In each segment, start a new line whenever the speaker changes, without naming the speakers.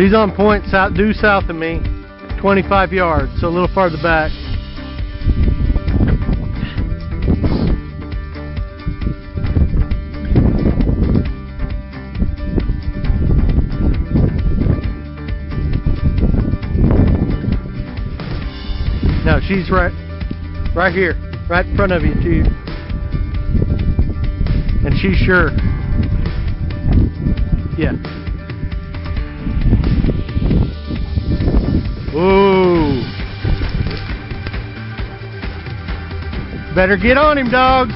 She's on point due south of me, 25 yards, so a little farther back. No, she's right here, right in front of you too. And she's sure. Yeah. Ooh. Better get on him, dogs.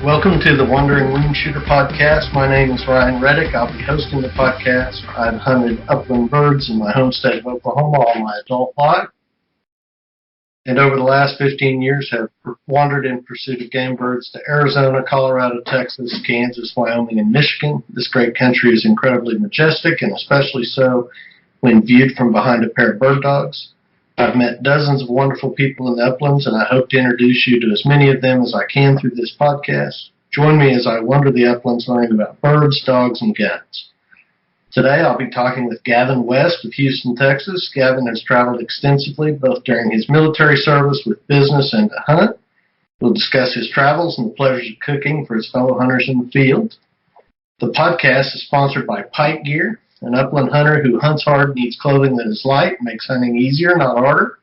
Welcome to the Wandering Wingshooter podcast. My name is Ryan Reddick. I'll be hosting the podcast. I've hunted upland birds in my home state of Oklahoma all my adult life, and over the last 15 years have wandered in pursuit of game birds to Arizona, Colorado, Texas, Kansas, Wyoming, and Michigan. This great country is incredibly majestic, and especially so when viewed from behind a pair of bird dogs. I've met dozens of wonderful people in the uplands, and I hope to introduce you to as many of them as I can through this podcast. Join me as I wander the uplands learning about birds, dogs, and guns. Today I'll be talking with Gavin West of Houston, Texas. Gavin has traveled extensively, both during his military service with business and to hunt. We'll discuss his travels and the pleasures of cooking for his fellow hunters in the field. The podcast is sponsored by Pike Gear. An upland hunter who hunts hard needs clothing that is light, makes hunting easier, not harder.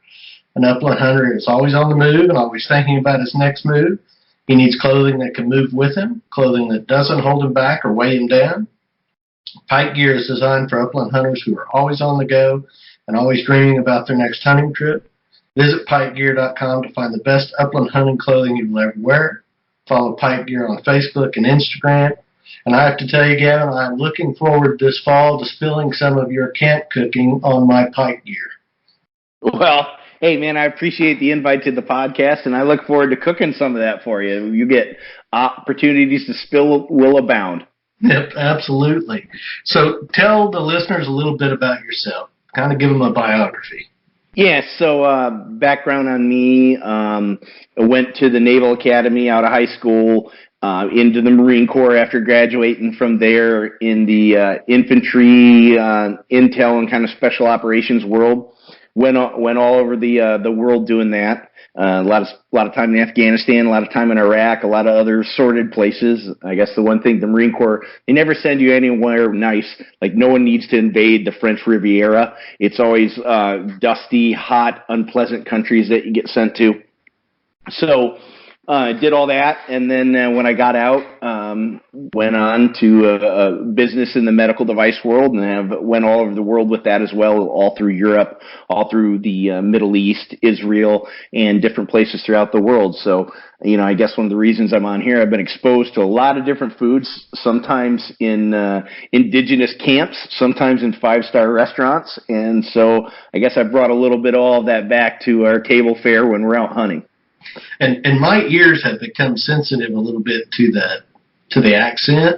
An upland hunter is always on the move and always thinking about his next move. He needs clothing that can move with him, clothing that doesn't hold him back or weigh him down. Pike Gear is designed for upland hunters who are always on the go and always dreaming about their next hunting trip. Visit pikegear.com to find the best upland hunting clothing you will ever wear. Follow Pike Gear on Facebook and Instagram. And I have to tell you, Gavin, I'm looking forward this fall to spilling some of your camp cooking on my Pike Gear.
Well, hey, man, I appreciate the invite to the podcast, and I look forward to cooking some of that for you. You get opportunities to spill will abound.
Yep, absolutely. So tell the listeners a little bit about yourself. Kind of give them a biography.
Yeah, so background on me, I went to the Naval Academy out of high school, into the Marine Corps after graduating from there in the infantry, intel, and kind of special operations world. Went all over the world doing that. A lot of time in Afghanistan, a lot of time in Iraq, a lot of other sordid places. I guess the one thing, the Marine Corps, they never send you anywhere nice. Like, no one needs to invade the French Riviera. It's always dusty, hot, unpleasant countries that you get sent to. So did all that, and then when I got out, went on to business in the medical device world, and have went all over the world with that as well, all through Europe, all through the Middle East, Israel, and different places throughout the world. So, I guess one of the reasons I'm on here, I've been exposed to a lot of different foods, sometimes in indigenous camps, sometimes in five-star restaurants, and so I guess I brought a little bit of all of that back to our table fare when we're out hunting.
And my ears have become sensitive a little bit to the accent,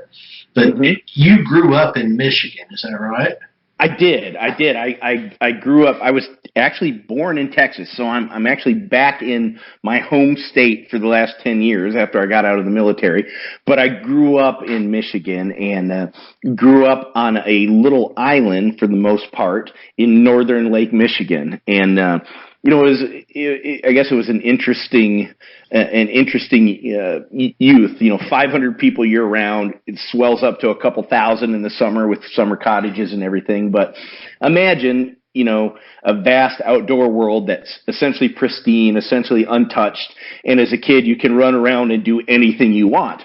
but you grew up in Michigan, is that right?
I did. I grew up. I was actually born in Texas, so I'm actually back in my home state for the last 10 years after I got out of the military. But I grew up in Michigan and grew up on a little island for the most part in northern Lake Michigan, and I guess it was an interesting youth. 500 people year round. It swells up to a couple thousand in the summer with summer cottages and everything. But imagine, a vast outdoor world that's essentially pristine, essentially untouched. And as a kid, you can run around and do anything you want.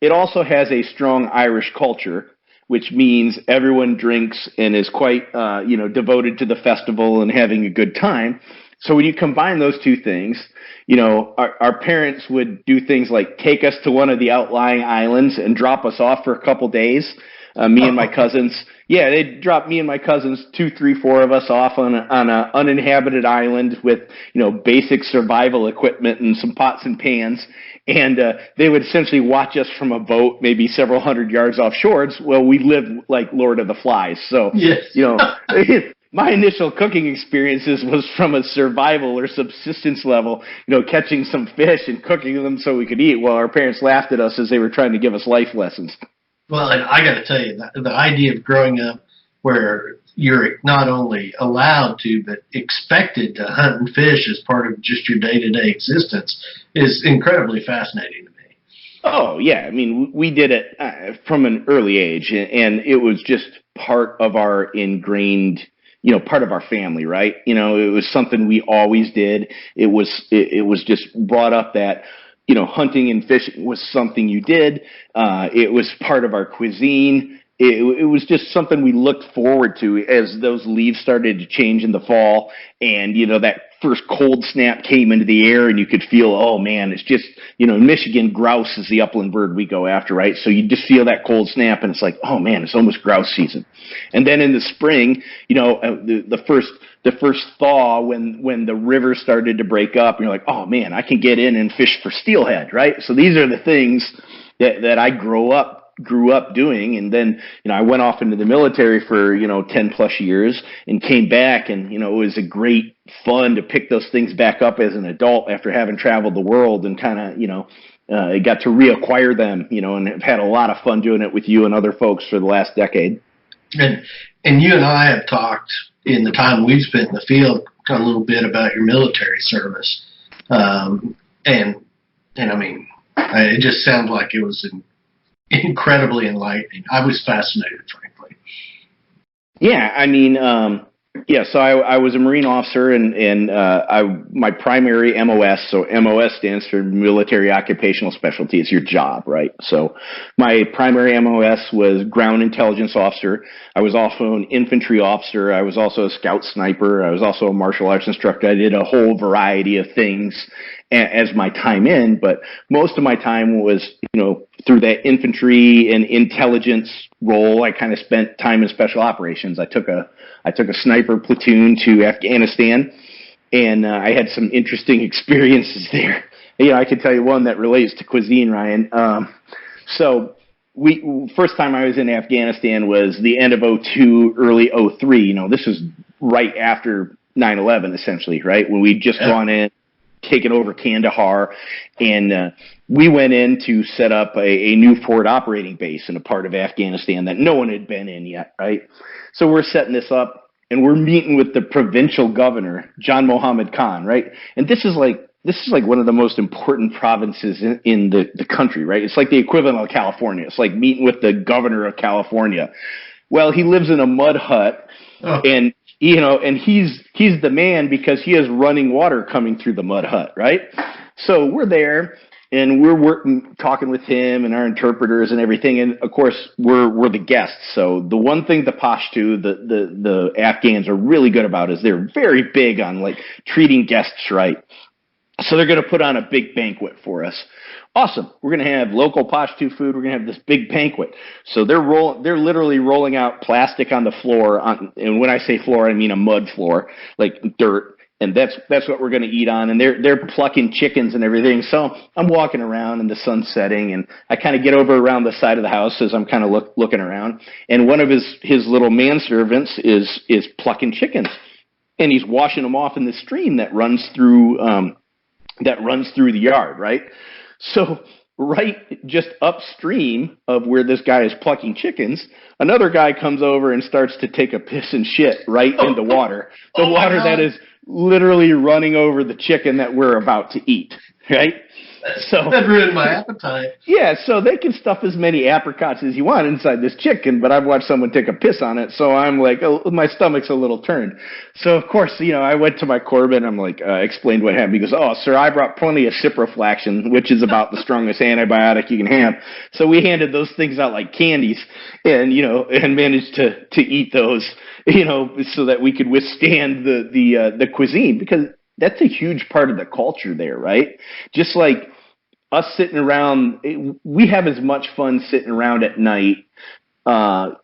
It also has a strong Irish culture, which means everyone drinks and is quite, devoted to the festival and having a good time. So when you combine those two things, our parents would do things like take us to one of the outlying islands and drop us off for a couple days. Me and my cousins, they'd drop me and my cousins, 2, 3, 4 of us off on an uninhabited island with, basic survival equipment and some pots and pans. And they would essentially watch us from a boat, maybe several hundred yards offshore. Well, we lived like Lord of the Flies. So,
yes.
My initial cooking experiences was from a survival or subsistence level, catching some fish and cooking them so we could eat while our parents laughed at us as they were trying to give us life lessons.
Well, and I got to tell you, the idea of growing up where you're not only allowed to, but expected to hunt and fish as part of just your day-to-day existence is incredibly fascinating to me.
Oh, yeah. I mean, we did it from an early age, and it was just part of our ingrained, part of our family, right? It was something we always did. It was just brought up that, hunting and fishing was something you did. It was part of our cuisine. It was just something we looked forward to as those leaves started to change in the fall, and that first cold snap came into the air, and you could feel, oh man, it's just, in Michigan, grouse is the upland bird we go after, right? So you just feel that cold snap, and it's like, oh man, it's almost grouse season. And then in the spring, the first thaw, when the river started to break up, and you're like, oh man, I can get in and fish for steelhead, right? So these are the things that I grew up doing. And then, I went off into the military for, 10 plus years and came back, and, it was a great fun to pick those things back up as an adult after having traveled the world and kind of, got to reacquire them, and have had a lot of fun doing it with you and other folks for the last decade.
And you and I have talked in the time we've spent in the field a little bit about your military service. And I mean, it just sounds like it was incredibly enlightening. I was fascinated, frankly.
Yeah, I mean, so I was a Marine officer, and my primary MOS, so MOS stands for Military Occupational Specialty. It's your job, right? So my primary MOS was ground intelligence officer. I was also an infantry officer. I was also a scout sniper. I was also a martial arts instructor. I did a whole variety of things as my time in, but most of my time was, through that infantry and intelligence role. I kind of spent time in special operations. I took a sniper platoon to Afghanistan, and I had some interesting experiences there. I can tell you one that relates to cuisine, Ryan. So first time I was in Afghanistan was the end of 2002, early 2003. This was right after 9/11, essentially, right? When we'd just gone in, taken over Kandahar, and we went in to set up a new forward operating base in a part of Afghanistan that no one had been in yet, right? So we're setting this up, and we're meeting with the provincial governor, John Mohammed Khan, right? And this is like one of the most important provinces in the country, right? It's like the equivalent of California. It's like meeting with the governor of California. Well, he lives in a mud hut, and he's the man because he has running water coming through the mud hut, right? So we're there, and we're talking with him and our interpreters and everything, and of course we're the guests. So the one thing the Pashto, the Afghans are really good about is they're very big on like treating guests right. So they're going to put on a big banquet for us. Awesome. We're going to have local Pashto food. We're going to have this big banquet. So they're literally rolling out plastic on the floor. And when I say floor, I mean a mud floor, like dirt. And that's what we're going to eat on. And they're plucking chickens and everything. So I'm walking around and the sun's setting, and I kind of get over around the side of the house as I'm kind of looking around. And one of his little manservants is plucking chickens, and he's washing them off in the stream that runs through the yard, right? So right just upstream of where this guy is plucking chickens, another guy comes over and starts to take a piss and shit right in the water. The water that is literally running over the chicken that we're about to eat, right? So
that ruined my appetite.
Yeah, so they can stuff as many apricots as you want inside this chicken, but I've watched someone take a piss on it, so I'm like, oh, my stomach's a little turned. So of course, I went to my corpsman. I'm like, explained what happened. He goes, oh, sir, I brought plenty of ciprofloxacin, which is about the strongest antibiotic you can have. So we handed those things out like candies, and and managed to eat those, so that we could withstand the cuisine, because that's a huge part of the culture there, right? Just like us sitting around, we have as much fun sitting around at night,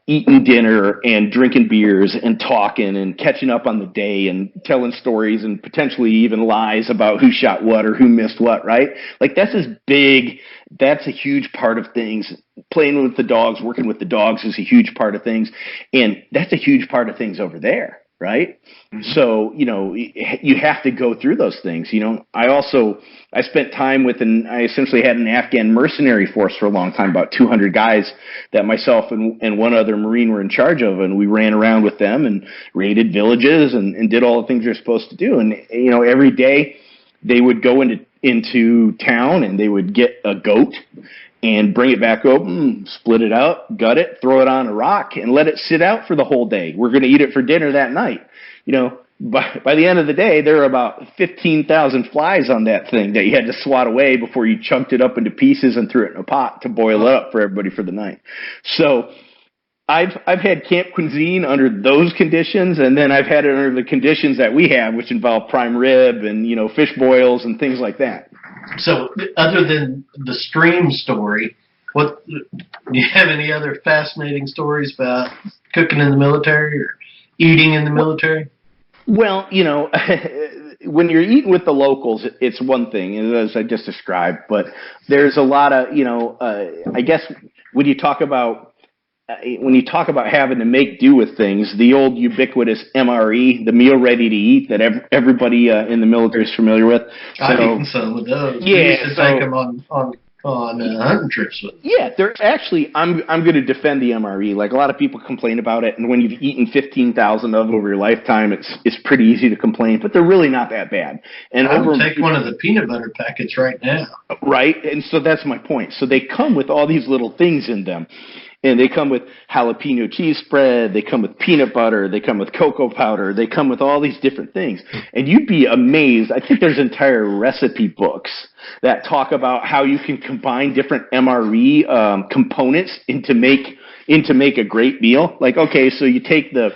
eating dinner and drinking beers and talking and catching up on the day and telling stories and potentially even lies about who shot what or who missed what, right? Like that's a huge part of things. Playing with the dogs, working with the dogs is a huge part of things. And that's a huge part of things over there. right? So, you have to go through those things. I spent time I essentially had an Afghan mercenary force for a long time, about 200 guys that myself and one other Marine were in charge of. And we ran around with them and raided villages and did all the things you're supposed to do. And, every day they would go into town and they would get a goat and bring it back open, split it out, gut it, throw it on a rock, and let it sit out for the whole day. We're going to eat it for dinner that night. By the end of the day, there were about 15,000 flies on that thing that you had to swat away before you chunked it up into pieces and threw it in a pot to boil it up for everybody for the night. So I've had camp cuisine under those conditions, and then I've had it under the conditions that we have, which involve prime rib and, fish boils and things like that.
So other than the stream story, do you have any other fascinating stories about cooking in the military or eating in the military?
Well, when you're eating with the locals, it's one thing, as I just described, but there's a lot of, I guess when you talk about having to make do with things, the old ubiquitous MRE, the meal ready to eat that everybody in the military is familiar with.
I've eaten some of those.
Yeah,
we used to take them on hunting trips with them.
Yeah, they're actually, I'm going to defend the MRE. Like, a lot of people complain about it, and when you've eaten 15,000 of them over your lifetime, it's pretty easy to complain, but they're really not that bad. And
I would take one of the peanut butter packets right now.
Right, and so that's my point. So they come with all these little things in them. And they come with jalapeno cheese spread, they come with peanut butter, they come with cocoa powder, they come with all these different things. And you'd be amazed. I think there's entire recipe books that talk about how you can combine different MRE components into make a great meal. Like, okay, so you take the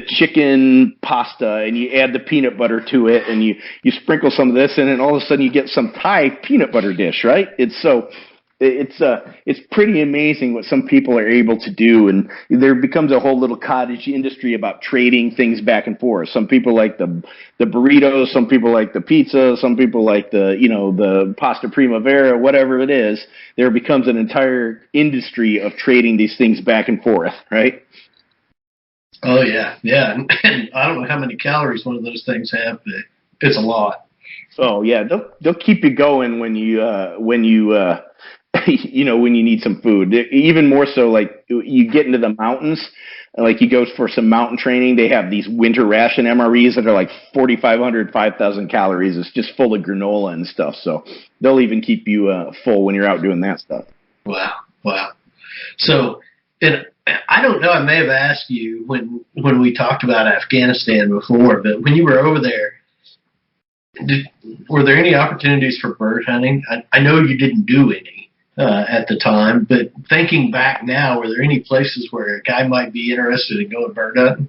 chicken pasta and you add the peanut butter to it and you sprinkle some of this in, and all of a sudden you get some Thai peanut butter dish, right? It's pretty amazing what some people are able to do, and there becomes a whole little cottage industry about trading things back and forth. Some people like the burritos, some people like the pizza, some people like the pasta primavera, whatever it is. There becomes an entire industry of trading these things back and forth, right?
Oh yeah, and I don't know how many calories one of those things have, but it's a lot.
Oh yeah, they'll keep you going when you when you need some food. Even more so, like, you get into the mountains, like you go for some mountain training, they have these winter ration MREs that are like 4,500, 5,000 calories. It's just full of granola and stuff. So they'll even keep you full when you're out doing that stuff.
Wow. So, I don't know, I may have asked you when we talked about Afghanistan before, but when you were over there, were there any opportunities for bird hunting? I know you didn't do any at the time, but thinking back now, were there any places where a guy might be interested in going bird hunting?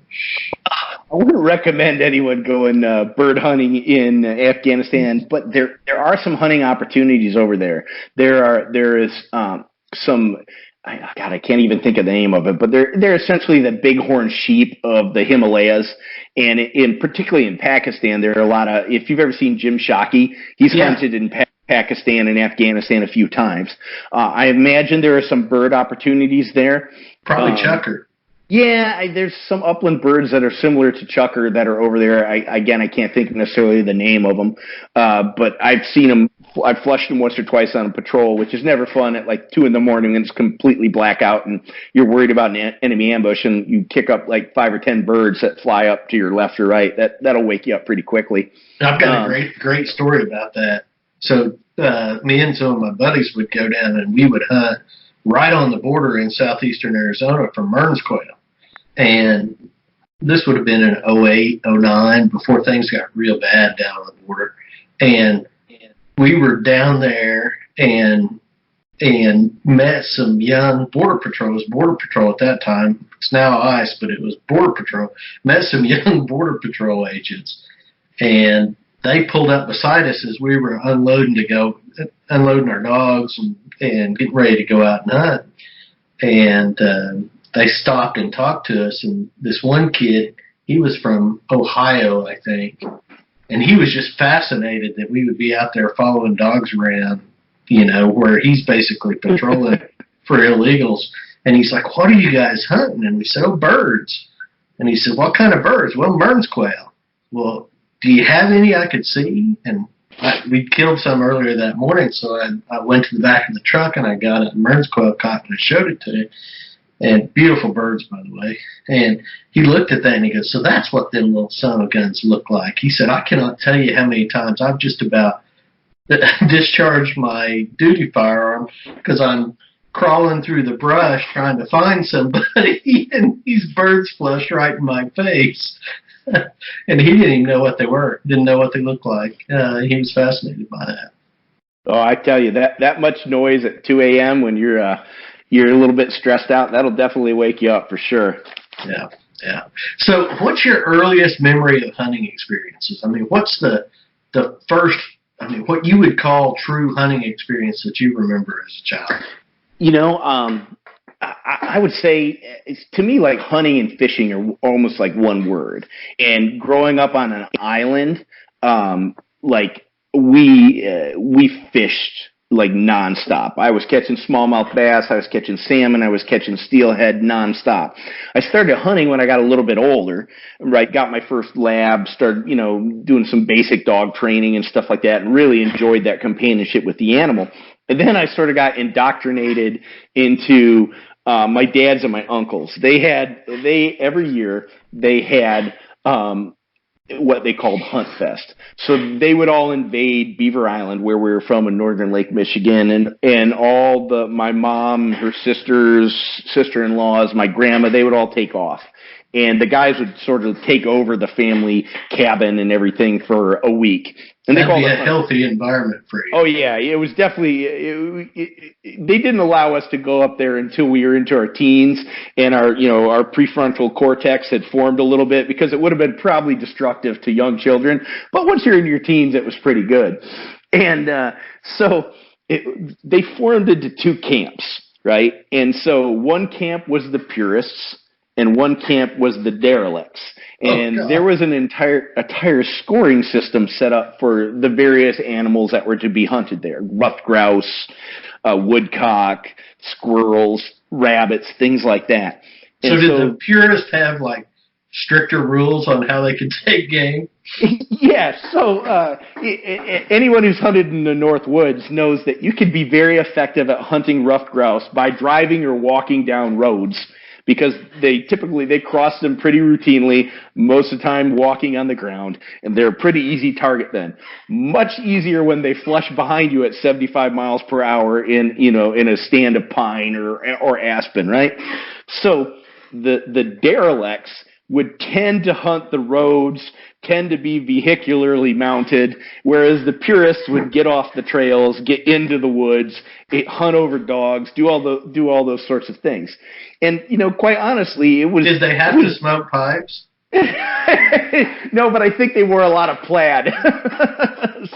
I wouldn't recommend anyone going bird hunting in Afghanistan, but there are some hunting opportunities over there. There is some. I can't even think of the name of it, but they're essentially the bighorn sheep of the Himalayas, and particularly in Pakistan, there are a lot of. If you've ever seen Jim Shockey, he's hunted in Pakistan and Afghanistan a few times. I imagine there are some bird opportunities there.
Probably chukar.
Yeah, there's some upland birds that are similar to chukar that are over there. I can't think necessarily the name of them, but I've seen them. I've flushed them once or twice on a patrol, which is never fun at like 2 a.m. and it's completely blackout and you're worried about an enemy ambush and you kick up like 5 or 10 birds that fly up to your left or right. That'll wake you up pretty quickly.
I've got a great story about that. So me and some of my buddies would go down and we would hunt right on the border in southeastern Arizona for Mearns quail. And this would have been in 08, 09, before things got real bad down on the border. And we were down there and met some young border patrol at that time. It's now ICE, but it was border patrol. Met some young border patrol agents, and they pulled up beside us as we were unloading our dogs and getting ready to go out and hunt. And they stopped and talked to us. And this one kid, he was from Ohio, I think. And he was just fascinated that we would be out there following dogs around, where he's basically patrolling for illegals. And he's like, "What are you guys hunting?" And we said, "Oh, birds." And he said, what kind of birds? Well, Mearns quail. Well, do you have any I could see? And we killed some earlier that morning, so I went to the back of the truck and I got a Mearns quail cock and I showed it to him. And beautiful birds, by the way. And he looked at that and he goes, so that's what them little son of guns look like. He said, I cannot tell you how many times I've just about discharged my duty firearm because I'm crawling through the brush trying to find somebody, and these birds flushed right in my face. And he didn't even know what they were, didn't know what they looked like. He was fascinated by that.
Oh, I tell you, that much noise at 2 a.m. when you're a little bit stressed out, that'll definitely wake you up for sure.
Yeah, yeah. So what's your earliest memory of hunting experiences? I mean, what's the first, I mean, what you would call true hunting experience that you remember as a child?
You know, I would say, to me, like hunting and fishing are almost like one word. And growing up on an island, like we fished like nonstop. I was catching smallmouth bass, I was catching salmon, I was catching steelhead nonstop. I started hunting when I got a little bit older, right? Got my first lab, started, doing some basic dog training and stuff like that, and really enjoyed that companionship with the animal. And then I sort of got indoctrinated into my dad's and my uncles. Every year they had what they called Hunt Fest. So they would all invade Beaver Island, where we were from in northern Lake Michigan, and all my mom, her sisters, sister-in-laws, my grandma, they would all take off. And the guys would sort of take over the family cabin and everything for a week. And
that'd be a healthy environment for you.
Oh, yeah. It was definitely they didn't allow us to go up there until we were into our teens and our prefrontal cortex had formed a little bit, because it would have been probably destructive to young children. But once you're in your teens, it was pretty good. And so they formed into two camps, right? And so one camp was the purists, and one camp was the derelicts. And there was an entire scoring system set up for the various animals that were to be hunted there. Ruffed grouse, woodcock, squirrels, rabbits, things like that.
So did the purists have like stricter rules on how they could take game?
Yeah, so anyone who's hunted in the North Woods knows that you can be very effective at hunting ruffed grouse by driving or walking down roads, because they cross them pretty routinely, most of the time walking on the ground, and they're a pretty easy target then. Much easier when they flush behind you at 75 miles per hour in a stand of pine or aspen, right? So the derelicts would tend to hunt the roads, tend to be vehicularly mounted, whereas the purists would get off the trails, get into the woods, hunt over dogs, do all those sorts of things. And quite honestly, it was. Did they have to smoke pipes? No, but I think they wore a lot of plaid.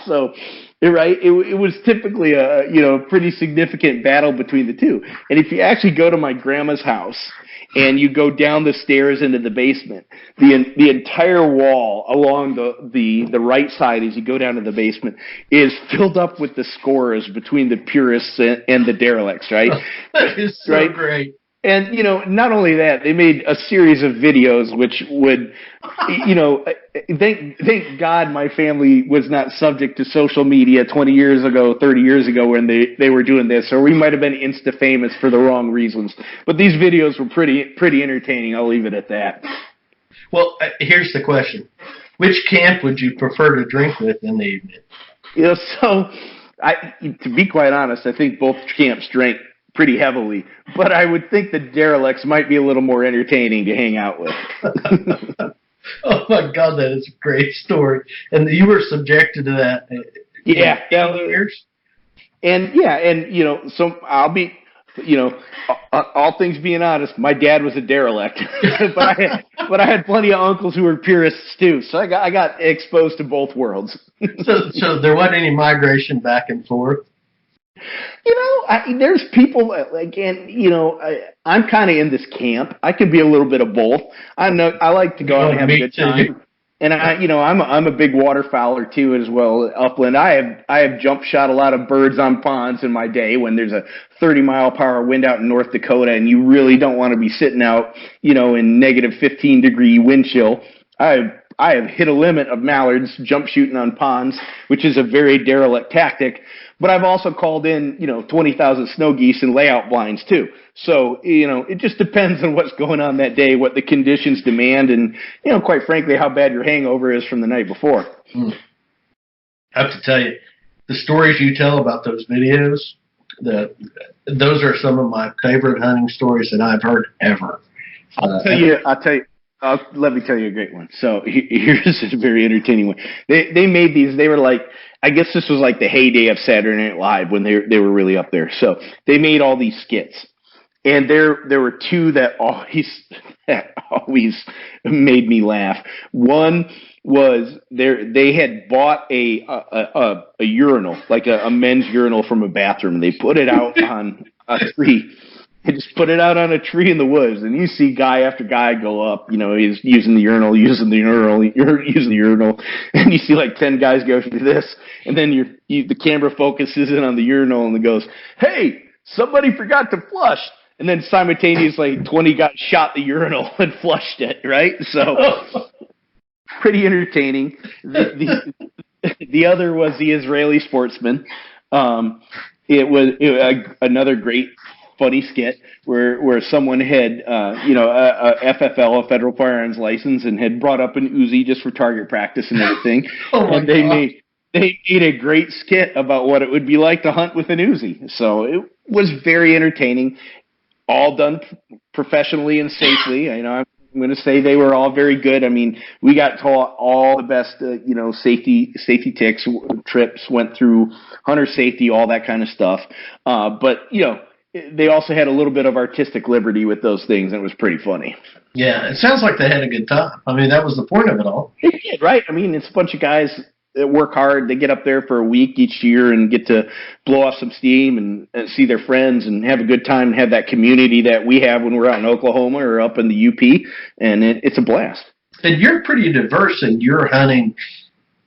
So, right, it was typically a pretty significant battle between the two. And if you actually go to my grandma's house and you go down the stairs into the basement, the entire wall along the right side as you go down to the basement is filled up with the scores between the purists and the derelicts, right?
That is so
right?
great.
And, not only that, they made a series of videos which would, thank God my family was not subject to social media 20 years ago, 30 years ago when they were doing this, or we might have been insta-famous for the wrong reasons. But these videos were pretty entertaining. I'll leave it at that.
Well, here's the question. Which camp would you prefer to drink with in the evening?
To be quite honest, I think both camps drank pretty heavily, but I would think the derelicts might be a little more entertaining to hang out with.
Oh my God, that is a great story. And you were subjected to that.
Yeah.
Years?
And so I'll be, all things being honest, my dad was a derelict, but I had plenty of uncles who were purists too. So I got exposed to both worlds.
So there wasn't any migration back and forth.
There's people I'm kind of in this camp. I could be a little bit of both. I like to go out and have a good time. And I'm a big waterfowler too as well. Upland, I have jump shot a lot of birds on ponds in my day when there's a 30-mile-per-hour wind out in North Dakota, and you really don't want to be sitting out, in negative 15-degree wind chill. I have hit a limit of mallards jump shooting on ponds, which is a very derelict tactic. But I've also called in, 20,000 snow geese and layout blinds too. So, it just depends on what's going on that day, what the conditions demand, and, quite frankly, how bad your hangover is from the night before.
I have to tell you, the stories you tell about those videos, those are some of my favorite hunting stories that I've heard ever.
Let me tell you a great one. So here's a very entertaining one. They made these. They were like, I guess this was like the heyday of Saturday Night Live when they were really up there. So they made all these skits, and there were two that always made me laugh. One was they had bought a urinal, like a men's urinal from a bathroom, and they put it out on a tree. They just put it out on a tree in the woods, and you see guy after guy go up. He's using the urinal, and you see like 10 guys go through this, and then the camera focuses in on the urinal, and it goes, "Hey, somebody forgot to flush," and then simultaneously 20 guys shot the urinal and flushed it. Right, so pretty entertaining. The other was the Israeli Sportsman. It was another great funny skit where someone had, a FFL, a federal firearms license, and had brought up an Uzi just for target practice and everything. And they made a great skit about what it would be like to hunt with an Uzi. So it was very entertaining, all done professionally and safely. I'm going to say they were all very good. I mean, we got taught all the best, safety trips, went through hunter safety, all that kind of stuff. But they also had a little bit of artistic liberty with those things, and it was pretty funny.
Yeah, it sounds like they had a good time. I mean, that was the point of it all.
They did, right? I mean, it's a bunch of guys that work hard. They get up there for a week each year and get to blow off some steam and see their friends and have a good time and have that community that we have when we're out in Oklahoma or up in the UP, and it's a blast. And
you're pretty diverse in your hunting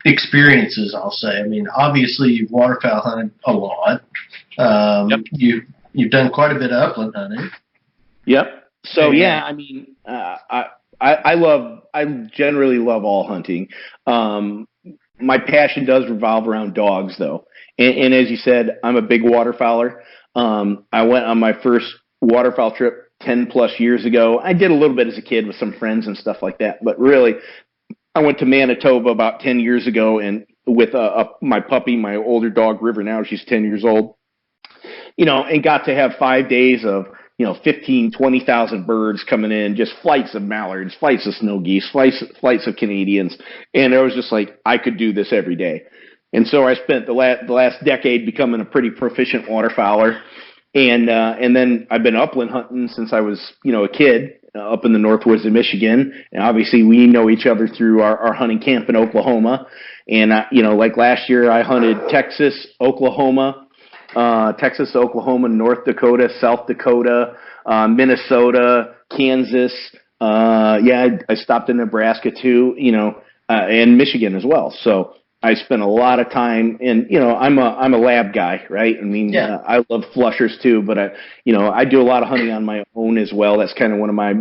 experiences, I'll say. I mean, obviously, you've waterfowl hunted a lot. Yep. You've done quite a bit of upland hunting.
Yep. So yeah, I mean, I generally love all hunting. My passion does revolve around dogs, though. And as you said, I'm a big waterfowler. I went on my first waterfowl trip 10 plus years ago. I did a little bit as a kid with some friends and stuff like that, but really, I went to Manitoba about 10 years ago and with my puppy, my older dog River. Now she's 10 years old. And got to have 5 days of, 15, 20,000 birds coming in, just flights of mallards, flights of snow geese, flights of Canadians. And I was just like, I could do this every day. And so I spent the last decade becoming a pretty proficient waterfowler. And then I've been upland hunting since I was, a kid up in the Northwoods of Michigan. And obviously we know each other through our hunting camp in Oklahoma. And, like last year I hunted Texas, Oklahoma, North Dakota, South Dakota, Minnesota, Kansas. I stopped in Nebraska too, and Michigan as well. So I spent a lot of time and, I'm a lab guy, right? I mean, I love flushers too, but I do a lot of hunting on my own as well. That's kind of one of my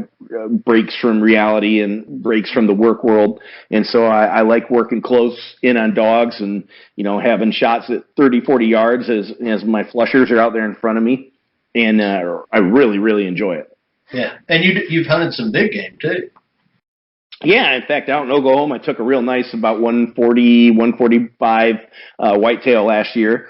breaks from reality and breaks from the work world. And so I like working close in on dogs and, having shots at 30, 40 yards as my flushers are out there in front of me. And I really, really enjoy it.
Yeah. And you've hunted some big game too.
Yeah, in fact, out in Oklahoma, I took a real nice about 140, 145 whitetail last year.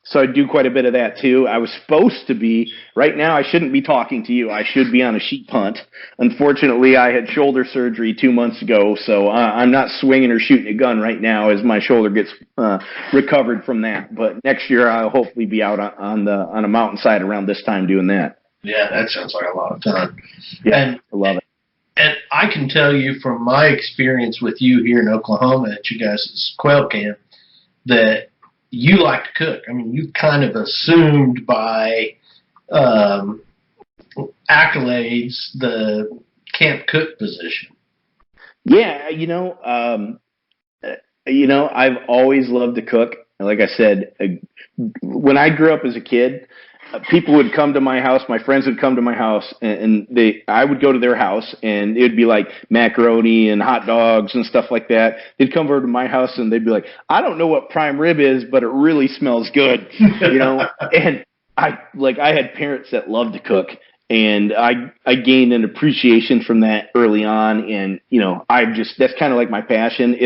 So I do quite a bit of that too. I was supposed to be, right now I shouldn't be talking to you. I should be on a sheep hunt. Unfortunately, I had shoulder surgery 2 months ago, so I'm not swinging or shooting a gun right now as my shoulder gets recovered from that. But next year I'll hopefully be out on a mountainside around this time doing that.
Yeah, that sounds like a lot of fun.
Yeah, I love it.
And I can tell you from my experience with you here in Oklahoma at you guys' quail camp that you like to cook. I mean, you kind of assumed by accolades the camp cook position.
Yeah, I've always loved to cook. Like I said, when I grew up as a kid, people would come to my house. My friends would come to my house, and I would go to their house, and it would be like macaroni and hot dogs and stuff like that. They'd come over to my house, and they'd be like, "I don't know what prime rib is, but it really smells good," And I had parents that loved to cook, and I gained an appreciation from that early on, and that's kind of like my passion.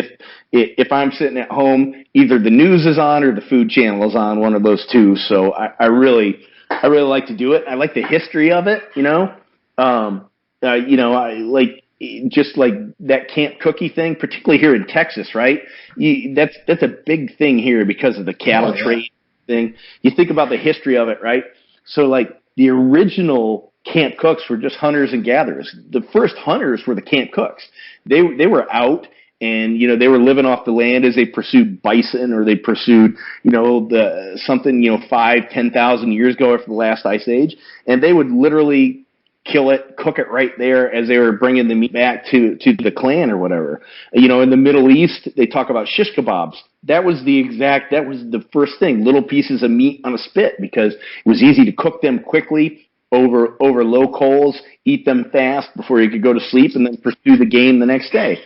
If I'm sitting at home, either the news is on or the Food Channel is on, one of those two. So I really like to do it. I like the history of it. I like just like that camp cookie thing, particularly here in Texas, right? That's a big thing here because of the cattle trade thing. You think about the history of it, right? So like the original camp cooks were just hunters and gatherers. The first hunters were the camp cooks. They were out, and they were living off the land as they pursued bison, or they pursued the something 5,000-10,000 years ago after the last ice age, and they would literally kill it, cook it right there as they were bringing the meat back to the clan or whatever. In the Middle East, they talk about shish kebabs. That was the first thing, little pieces of meat on a spit, because it was easy to cook them quickly over low coals, eat them fast before you could go to sleep, and then pursue the game the next day.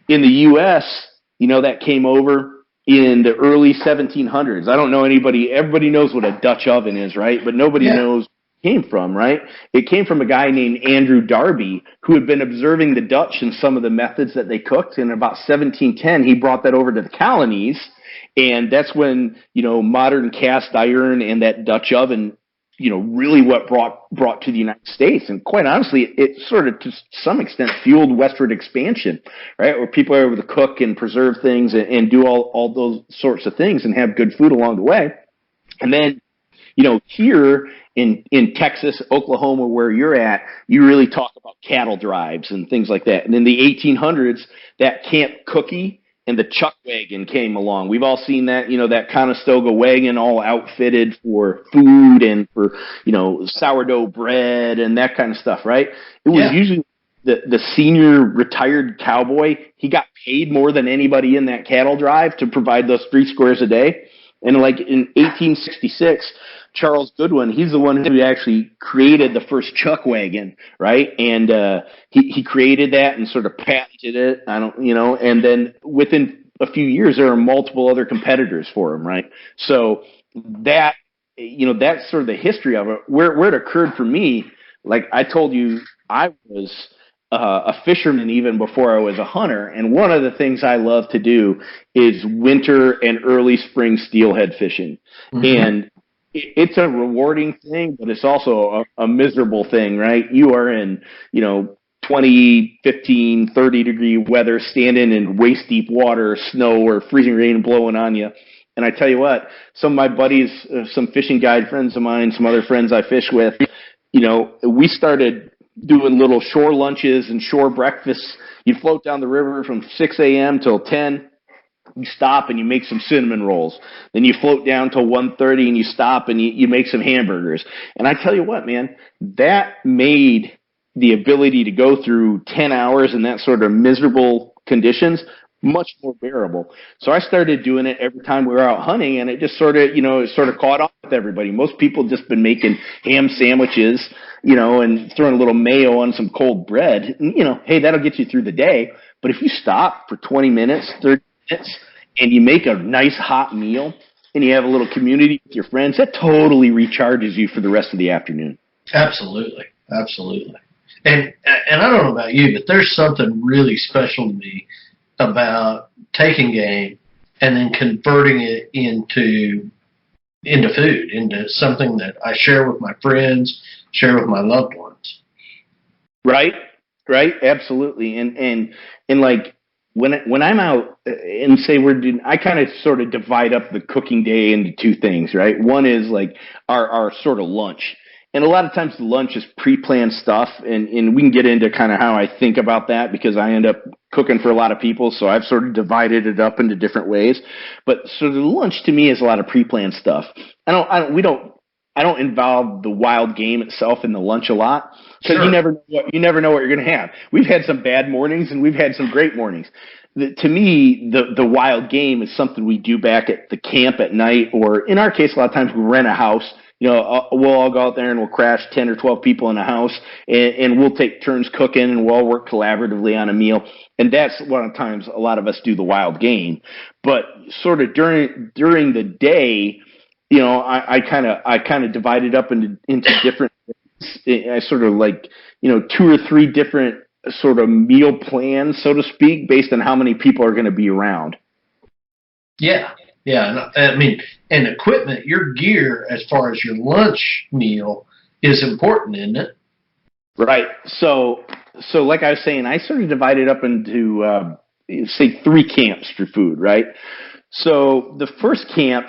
In the U.S., that came over in the early 1700s. I don't know everybody knows what a Dutch oven is, right? But nobody knows came from, right? It came from a guy named Andrew Darby, who had been observing the Dutch and some of the methods that they cooked. And in about 1710, he brought that over to the colonies. And that's when, modern cast iron and that Dutch oven, really what brought to the United States. And quite honestly, it sort of, to some extent, fueled westward expansion, right? Where people are able to cook and preserve things and do all those sorts of things and have good food along the way. And then, here in Texas, Oklahoma, where you're at, you really talk about cattle drives and things like that. And in the 1800s, that camp cookie and the chuck wagon came along. We've all seen that, that Conestoga wagon all outfitted for food and for, sourdough bread and that kind of stuff, right? It was usually the senior retired cowboy. He got paid more than anybody in that cattle drive to provide those 3 squares a day. And like in 1866, Charles Goodwin, he's the one who actually created the first chuck wagon, right? And he created that and sort of patented it. And then within a few years, there are multiple other competitors for him, right? So that's sort of the history of it. Where it occurred for me, like I told you, I was a fisherman even before I was a hunter. And one of the things I love to do is winter and early spring steelhead fishing. Mm-hmm. And it's a rewarding thing, but it's also a miserable thing, right? You are in, 20, 15, 30 degree weather, standing in waist deep water, snow or freezing rain blowing on you. And I tell you what, some of my buddies, some fishing guide friends of mine, some other friends I fish with, we started doing little shore lunches and shore breakfasts. You float down the river from 6 a.m. till 10. You stop and you make some cinnamon rolls. Then you float down till 1:30 and you stop and you make some hamburgers. And I tell you what, man, that made the ability to go through 10 hours in that sort of miserable conditions much more bearable. So I started doing it every time we were out hunting, and it just sort of caught on with everybody. Most people just been making ham sandwiches, and throwing a little mayo on some cold bread. And, hey, that'll get you through the day. But if you stop for 20 minutes, 30 minutes, and you make a nice hot meal, and you have a little community with your friends, that totally recharges you for the rest of the afternoon.
Absolutely. And I don't know about you, but there's something really special to me about taking game and then converting it into food, into something that I share with my friends, share with my loved ones.
Right, absolutely. And like when I'm out and say I kind of sort of divide up the cooking day into 2 things, right? One is like our sort of lunch. And a lot of times the lunch is pre-planned stuff, and we can get into kind of how I think about that, because I end up cooking for a lot of people, so I've sort of divided it up into different ways. But so the lunch to me is a lot of pre-planned stuff. I I don't involve the wild game itself in the lunch a lot, because
Sure.
you never know what you're going to have. We've had some bad mornings and we've had some great mornings. To me, the wild game is something we do back at the camp at night, or in our case, a lot of times we rent a house. We'll all go out there and we'll crash 10 or 12 people in a house, and we'll take turns cooking, and we'll all work collaboratively on a meal. And that's one of the times a lot of us do the wild game. But sort of during the day, I kind of divide it up into different. I sort of like 2 or 3 different sort of meal plans, so to speak, based on how many people are going to be around.
Yeah. I mean, and equipment, your gear as far as your lunch meal is important, isn't it?
Right. So like I was saying, I sort of divided up into say 3 camps for food. Right. So the first camp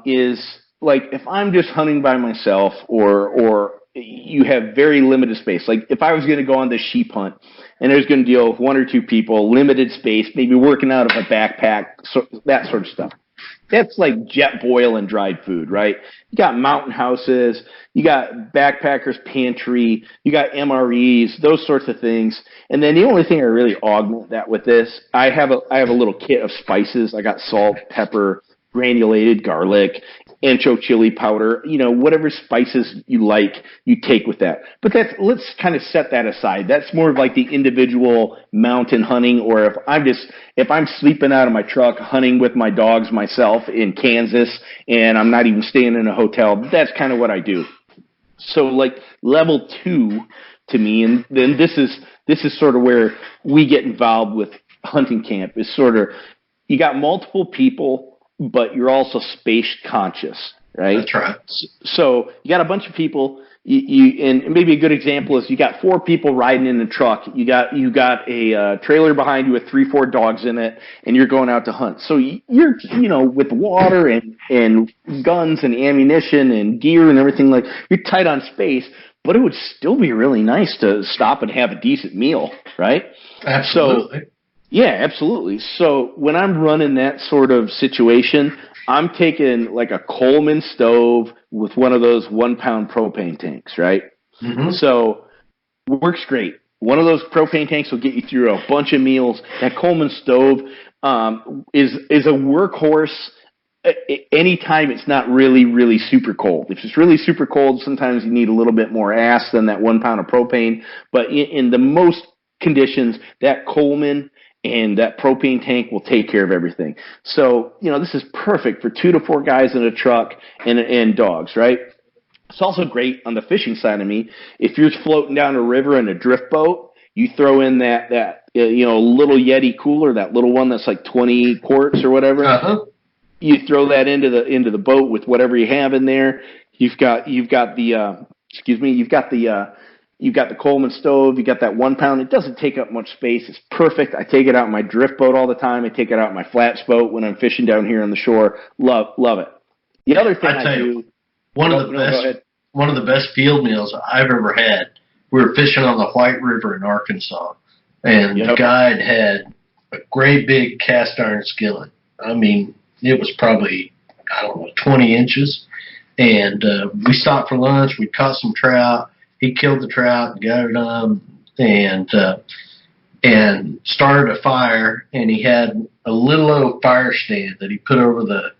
is like if I'm just hunting by myself, or you have very limited space. Like if I was going to go on this sheep hunt and I was going to deal with 1 or 2 people, limited space, maybe working out of a backpack, that sort of stuff. That's like jet boil and dried food, right? You got mountain houses, you got backpackers pantry, you got MREs, those sorts of things. And then the only thing I really augment that with this, I have a little kit of spices. I got salt, pepper, granulated garlic, ancho chili powder, whatever spices you like, you take with that. But let's kind of set that aside. That's more of like the individual mountain hunting, or if I'm sleeping out of my truck hunting with my dogs myself in Kansas and I'm not even staying in a hotel, that's kind of what I do. So like level 2 to me, and then this is sort of where we get involved with hunting camp, is sort of you got multiple people, but you're also space conscious, right?
That's right.
So you got a bunch of people. And maybe a good example is you got 4 people riding in a truck. You got a trailer behind you with 3-4 dogs in it, and you're going out to hunt. So you're with water and guns and ammunition and gear and everything, like you're tight on space. But it would still be really nice to stop and have a decent meal, right?
Absolutely.
So, yeah, absolutely. So when I'm running that sort of situation, I'm taking like a Coleman stove with one of those 1-pound propane tanks, right?
Mm-hmm.
So works great. One of those propane tanks will get you through a bunch of meals. That Coleman stove is a workhorse anytime it's not really, really super cold. If it's really super cold, sometimes you need a little bit more ass than that 1 pound of propane. But in the most conditions, that Coleman and that propane tank will take care of everything. So, this is perfect for 2 to 4 guys in a truck and dogs, right? It's also great on the fishing side of me. If you're floating down a river in a drift boat, you throw in that little Yeti cooler, that little one that's like 20 quarts or whatever.
Uh-huh.
You throw that into the boat with whatever you have in there. You've got the Coleman stove. You got that 1 pound. It doesn't take up much space. It's perfect. I take it out in my drift boat all the time. I take it out in my flats boat when I'm fishing down here on the shore. Love it. The other thing I do.
One of the best field meals I've ever had. We were fishing on the White River in Arkansas, and the guide had a great big cast iron skillet. I mean, it was probably 20 inches. And we stopped for lunch. We caught some trout. He killed the trout, gathered them, and started a fire. And he had a little old fire stand that he put over the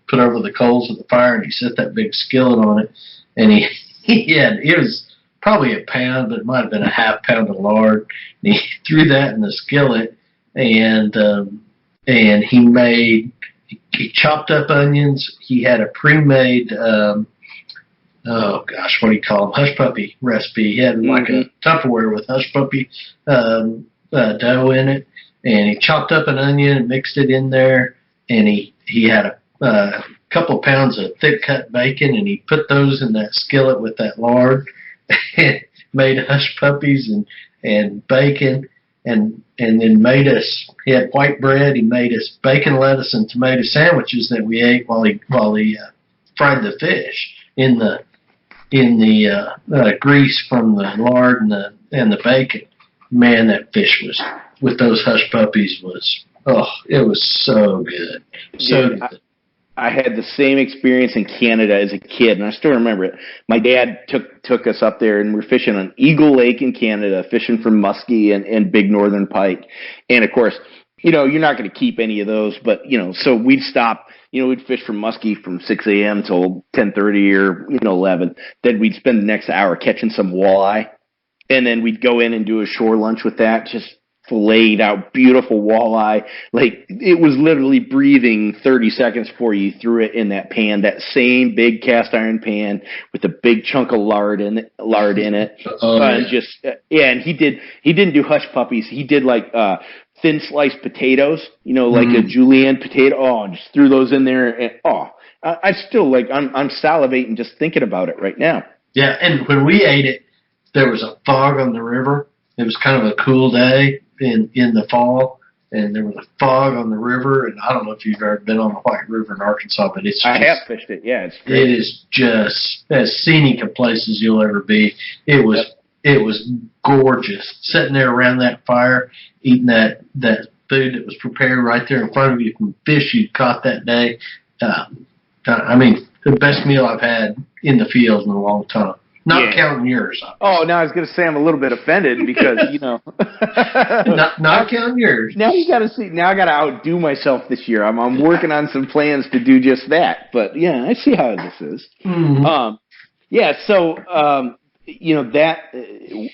coals of the fire, and he set that big skillet on it. And it was probably a pound, but it might have been a half pound of lard. And he threw that in the skillet, and he chopped up onions. He had a pre-made what do you call them? Hush puppy recipe. He had like a Tupperware with hush puppy dough in it, and he chopped up an onion and mixed it in there, and he had a couple of pounds of thick cut bacon, and he put those in that skillet with that lard, and made hush puppies and bacon, and then he had white bread. He made us bacon, lettuce, and tomato sandwiches that we ate while he fried the fish in the grease from the lard and the bacon. Man, that fish was with those hush puppies it was so good, so good.
I had the same experience in Canada as a kid, and I still remember it. My dad took us up there, and we're fishing on Eagle Lake in Canada, fishing for muskie and big northern pike. And of course, you're not going to keep any of those, but so we'd stop. We'd fish for muskie from 6 a.m. till 10:30 or 11. Then we'd spend the next hour catching some walleye, and then we'd go in and do a shore lunch with that. Just filleted out beautiful walleye. Like, it was literally breathing 30 seconds before you threw it in that pan, that same big cast iron pan with a big chunk of lard in it. And he didn't do hush puppies. He did like thin sliced potatoes, like a julienne potato. Oh, and just threw those in there. And I still I'm salivating just thinking about it right now.
Yeah. And when we ate it, there was a fog on the river. It was kind of a cool day in the fall, and there was a fog on the river. And I don't know if you've ever been on the White River in Arkansas, but I
have fished it. Yeah, it's great.
It is just as scenic a place as you'll ever be. It was gorgeous, sitting there around that fire, eating that food that was prepared right there in front of you from fish you caught that day. I mean, the best meal I've had in the field in a long time. Not counting yours. Obviously.
Oh, no, I was going to say I'm a little bit offended because,
not counting yours.
Now you got to see. Now I got to outdo myself this year. I'm working on some plans to do just that. But yeah, I see how this is.
Mm-hmm.
So that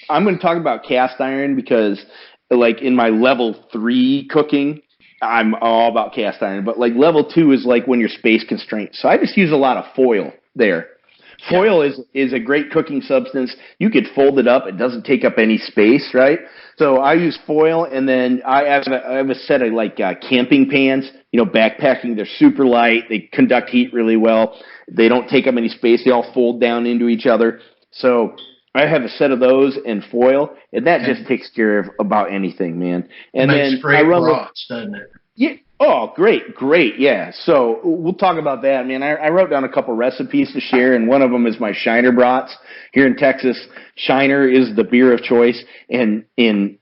I'm going to talk about cast iron because, like, in my level 3 cooking, I'm all about cast iron. But like level 2 is like when you're space constrained. So I just use a lot of foil there. Foil is a great cooking substance. You could fold it up. It doesn't take up any space, right? So I use foil, and then I have a set of camping pans, backpacking. They're super light. They conduct heat really well. They don't take up any space. They all fold down into each other. So I have a set of those and foil, and that just takes care of about anything, man. And
makes
then
great broths, doesn't it?
Yeah. Oh, great. Yeah. So we'll talk about that, man. I wrote down a couple recipes to share, and one of them is my Shiner brats. Here in Texas, Shiner is the beer of choice, and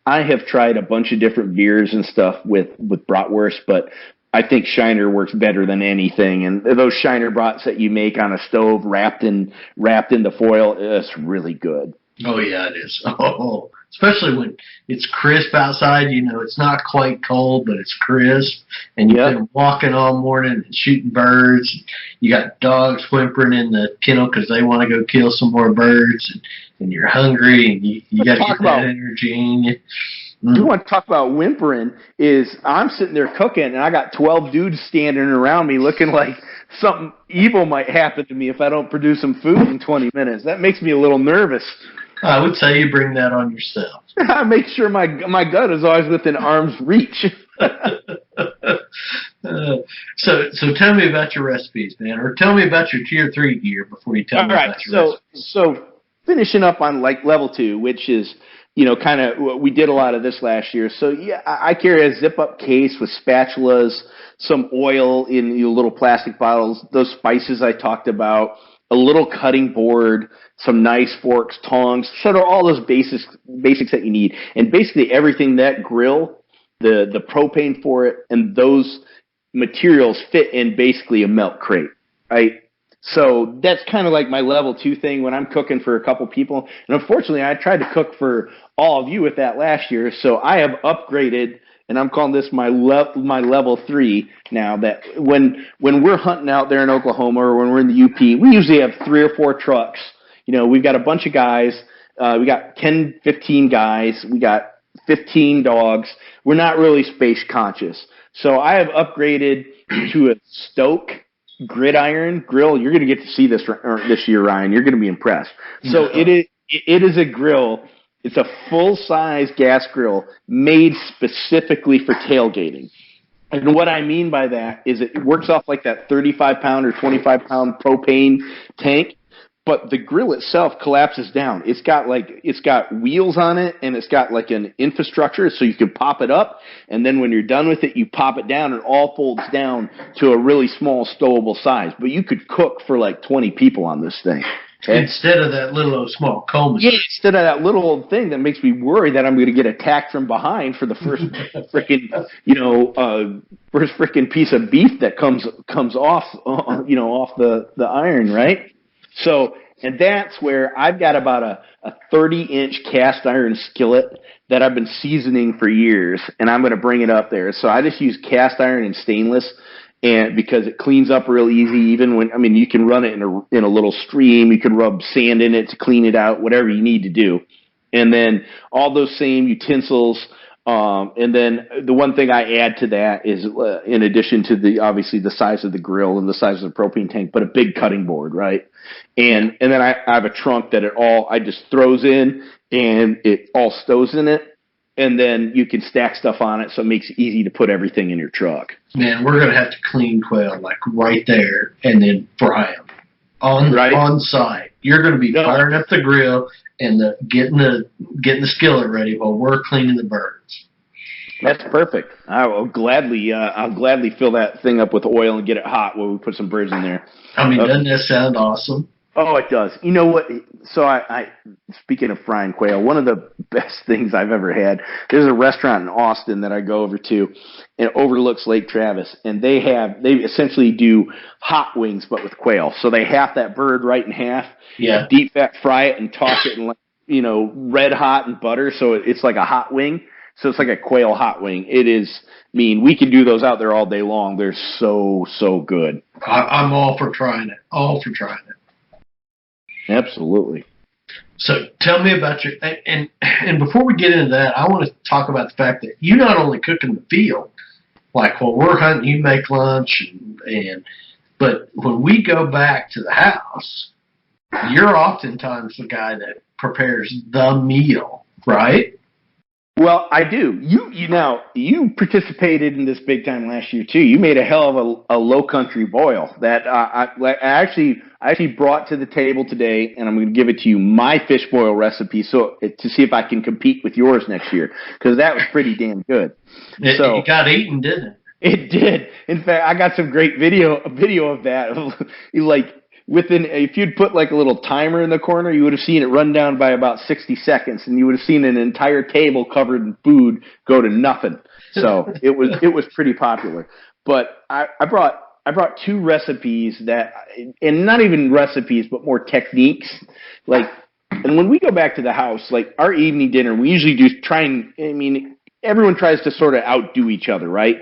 I have tried a bunch of different beers and stuff with bratwurst, but I think Shiner works better than anything. And those Shiner brats that you make on a stove wrapped in the foil, it's really good.
Oh yeah, it is. Oh, especially when it's crisp outside. It's not quite cold, but it's crisp. And you've been walking all morning and shooting birds. You got dogs whimpering in the kennel because they want to go kill some more birds. And you're hungry, and you got to get that energy in you.
You want to talk about whimpering is I'm sitting there cooking, and I got 12 dudes standing around me looking like something evil might happen to me if I don't produce some food in 20 minutes. That makes me a little nervous.
I would say you bring that on yourself.
I make sure my gut is always within arm's reach.
So tell me about your recipes, man, or tell me about your tier 3 gear before you tell me about your recipes.
So finishing up on level 2, which is kind of, we did a lot of this last year. So yeah, I carry a zip up case with spatulas, some oil in little plastic bottles, those spices I talked about, a little cutting board, some nice forks, tongs, sort of all those basics that you need. And basically everything that grill, the propane for it, and those materials fit in basically a melt crate, right? So that's kind of like my level 2 thing when I'm cooking for a couple people. And unfortunately, I tried to cook for all of you with that last year. So I have upgraded, and I'm calling this my level 3 now, that when we're hunting out there in Oklahoma or when we're in the UP, we usually have 3 or 4 trucks. We've got a bunch of guys. We got 10, 15 guys. We got 15 dogs. We're not really space conscious. So I have upgraded to a Stoke gridiron grill. You're going to get to see this year, Ryan. You're going to be impressed. So it is a grill. It's a full-size gas grill made specifically for tailgating. And what I mean by that is it works off like that 35-pound or 25-pound propane tank, but the grill itself collapses down. It's got wheels on it, and it's got like an infrastructure, so you can pop it up, and then when you're done with it, you pop it down, and it all folds down to a really small stowable size. But you could cook for like 20 people on this thing.
Instead of that little old small comb.
Yeah, instead of that little old thing that makes me worry that I'm going to get attacked from behind for the first freaking, first freaking piece of beef that comes off, off the iron, right? So, and that's where I've got about a 30-inch cast iron skillet that I've been seasoning for years, and I'm going to bring it up there. So I just use cast iron and stainless, and because it cleans up real easy. Even when you can run it in a little stream, you can rub sand in it to clean it out, whatever you need to do, and then all those same utensils. And then the one thing I add to that is, in addition to obviously the size of the grill and the size of the propane tank, but a big cutting board, right? And then I have a trunk that I just throws in, and it all stows in it. And then you can stack stuff on it, so it makes it easy to put everything in your truck.
Man, we're going to have to clean quail like right there and then fry them on site. You're going to be firing up the grill and getting the skillet ready while we're cleaning the birds.
That's perfect. I'll gladly fill that thing up with oil and get it hot while we put some birds in there.
I mean, doesn't that sound awesome?
Oh, it does. You know what? So I speaking of frying quail, one of the best things I've ever had, there's a restaurant in Austin that I go over to, and it overlooks Lake Travis, and they essentially do hot wings, but with quail. So they half that bird right in half, deep fat fry it and toss it in red hot and butter. So it's like a hot wing. So it's like a quail hot wing. It is, we can do those out there all day long. They're so good.
I'm all for trying it.
Absolutely.
So tell me about and before we get into that, I want to talk about the fact that you not only cook in the field, like when we're hunting, you make lunch, but when we go back to the house, you're oftentimes the guy that prepares the meal, right?
Well, I do. You participated in this big time last year too. You made a hell of a low country boil that I actually brought to the table today, and I'm going to give it to you, my fish boil recipe, to see if I can compete with yours next year, because that was pretty damn good.
It got eaten, didn't it?
It did. In fact, I got some great video of that. If you'd put like a little timer in the corner, you would have seen it run down by about 60 seconds, and you would have seen an entire table covered in food go to nothing. So it was pretty popular. But I brought two recipes and not even recipes, but more techniques. And when we go back to the house, like our evening dinner, we usually just everyone tries to sort of outdo each other, right?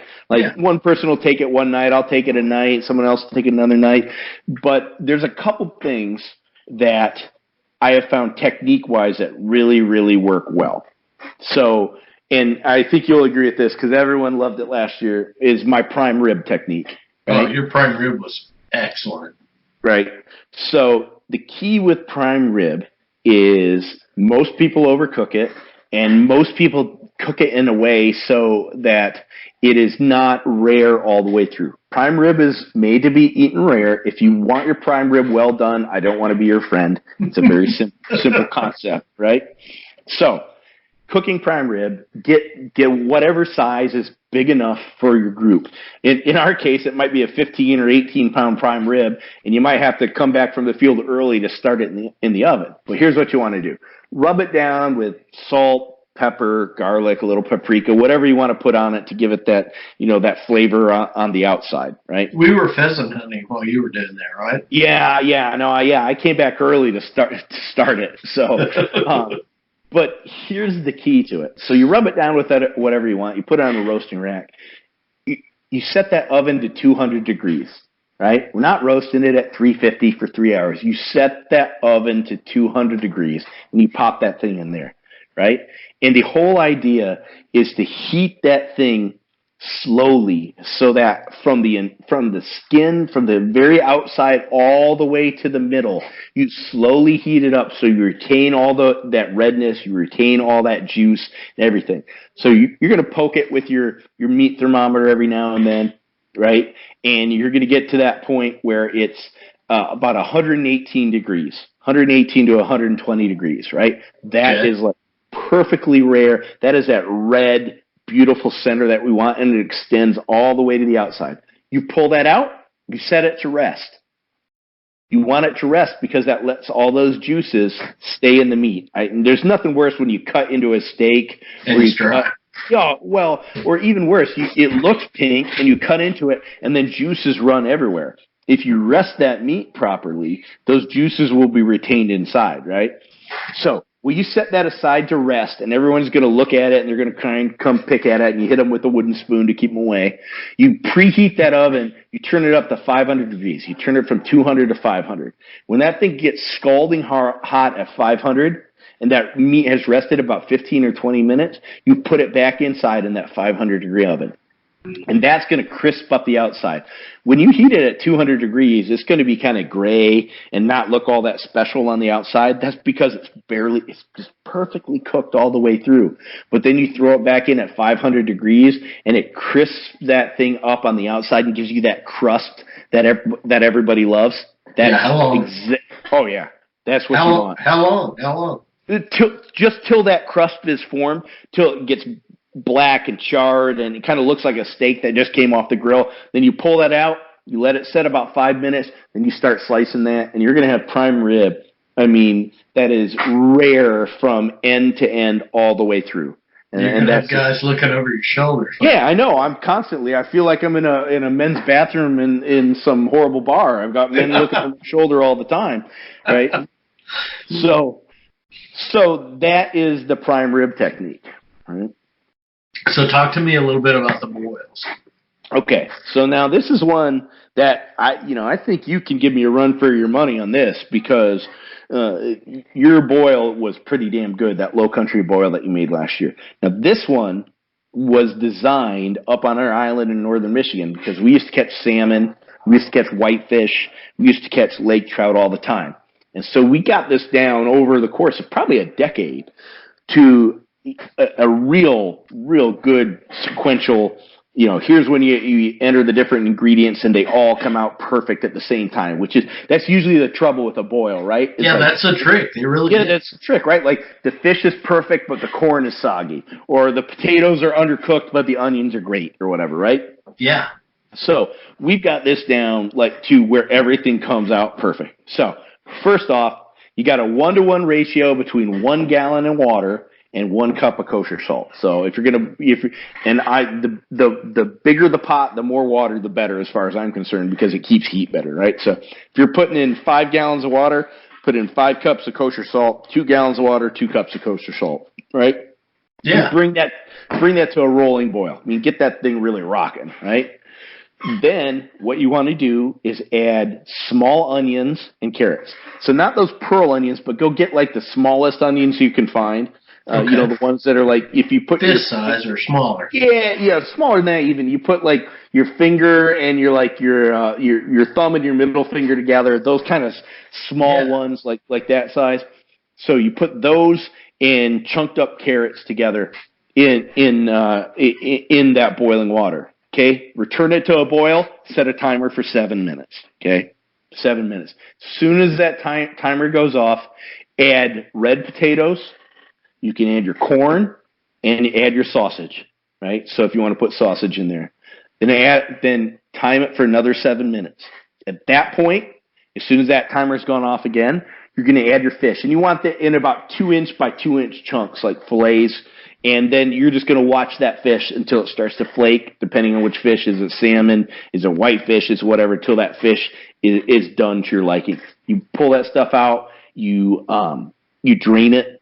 One person will take it one night, I'll take it a night, someone else will take it another night. But there's a couple things that I have found technique-wise that really, really work well. So, and I think you'll agree with this because everyone loved it last year, is my prime rib technique. Right?
Oh, your prime rib was excellent.
Right. So the key with prime rib is most people overcook it, and most people cook it in a way so that it is not rare all the way through. Prime rib is made to be eaten rare. If you want your prime rib well done, I don't want to be your friend. It's a very simple concept, right? So, cooking prime rib, get whatever size is big enough for your group. In our case, it might be a 15 or 18 pound prime rib, and you might have to come back from the field early to start it in the oven. But here's what you want to do. Rub it down with salt, pepper, garlic, a little paprika, whatever you want to put on it to give it that, that flavor on the outside, right?
We were pheasant hunting while you were doing that, right?
Yeah. I came back early to start it. So, but here's the key to it. So you rub it down with that, whatever you want. You put it on the roasting rack. You set that oven to 200 degrees, right? We're not roasting it at 350 for 3 hours. You set that oven to 200 degrees, and you pop that thing in there, right? And the whole idea is to heat that thing slowly so that from the skin, from the very outside all the way to the middle, you slowly heat it up so you retain all that redness, you retain all that juice and everything. So you're going to poke it with your meat thermometer every now and then, right? And you're going to get to that point where it's about 118 degrees, 118 to 120 degrees, right? That is like perfectly rare. That is that red, beautiful center that we want, and it extends all the way to the outside. You pull that out, you set it to rest. You want it to rest because that lets all those juices stay in the meat. There's nothing worse when you cut into a steak
and it's dry.
Yeah, well, or even worse, it looks pink and you cut into it and then juices run everywhere. If you rest that meat properly, those juices will be retained inside, right? So when you set that aside to rest and everyone's going to look at it and they're going to come pick at it and you hit them with a wooden spoon to keep them away, you preheat that oven, you turn it up to 500 degrees. You turn it from 200 to 500. When that thing gets scalding hot at 500, and that meat has rested about 15 or 20 minutes, you put it back inside in that 500-degree oven. And that's going to crisp up the outside. When you heat it at 200 degrees, it's going to be kind of gray and not look all that special on the outside. That's because it's just perfectly cooked all the way through. But then you throw it back in at 500 degrees, and it crisps that thing up on the outside and gives you that crust that everybody loves.
How long?
Oh, yeah. That's what you want.
How long?
Just till that crust is formed, till it gets black and charred and it kind of looks like a steak that just came off the grill. Then you pull that out, you let it set about 5 minutes, then you start slicing that, and you're going to have prime rib. I mean, that is rare from end to end all the way through.
And that guys looking over your shoulders.
Yeah, I know. I feel like I'm in a men's bathroom in some horrible bar. I've got men looking over my shoulder all the time, right? So that is the prime rib technique, right?
So talk to me a little bit about the boils.
Okay, so now this is one that I think you can give me a run for your money on this because your boil was pretty damn good, that low country boil that you made last year. Now this one was designed up on our island in northern Michigan because we used to catch salmon, we used to catch whitefish, we used to catch lake trout all the time. And so we got this down over the course of probably a decade to a real good sequential, here's when you enter the different ingredients and they all come out perfect at the same time, that's usually the trouble with a boil, right?
That's a trick.
That's a trick, right? Like the fish is perfect, but the corn is soggy, or the potatoes are undercooked, but the onions are great, or whatever, right?
Yeah.
So we've got this down to where everything comes out perfect. So first off, you got a 1-to-1 ratio between 1 gallon of water and 1 cup of kosher salt. So the bigger the pot, the more water, the better, as far as I'm concerned, because it keeps heat better, right? So if you're putting in 5 gallons of water, put in 5 cups of kosher salt, 2 gallons of water, 2 cups of kosher salt, right?
Yeah.
And bring that to a rolling boil. I mean, get that thing really rocking, right? Then what you want to do is add small onions and carrots. So not those pearl onions, but go get like the smallest onions you can find.
Okay.
The ones that are like, if you put
this size or smaller.
Yeah, smaller than that even. You put like your finger and your thumb and your middle finger together. Those kind of small ones, like that size. So you put those and chunked up carrots together in that boiling water. Okay, return it to a boil. Set a timer for 7 minutes. Okay, 7 minutes. As soon as that timer goes off, add red potatoes. You can add your corn and add your sausage, right? So if you want to put sausage in there, then time it for another 7 minutes. At that point, as soon as that timer's gone off again, you're going to add your fish, and you want that in about 2-inch by 2-inch chunks, like fillets. And then you're just going to watch that fish until it starts to flake, depending on which fish. Is it salmon? Is it whitefish? Is it whatever, until that fish is done to your liking. You pull that stuff out. You drain it.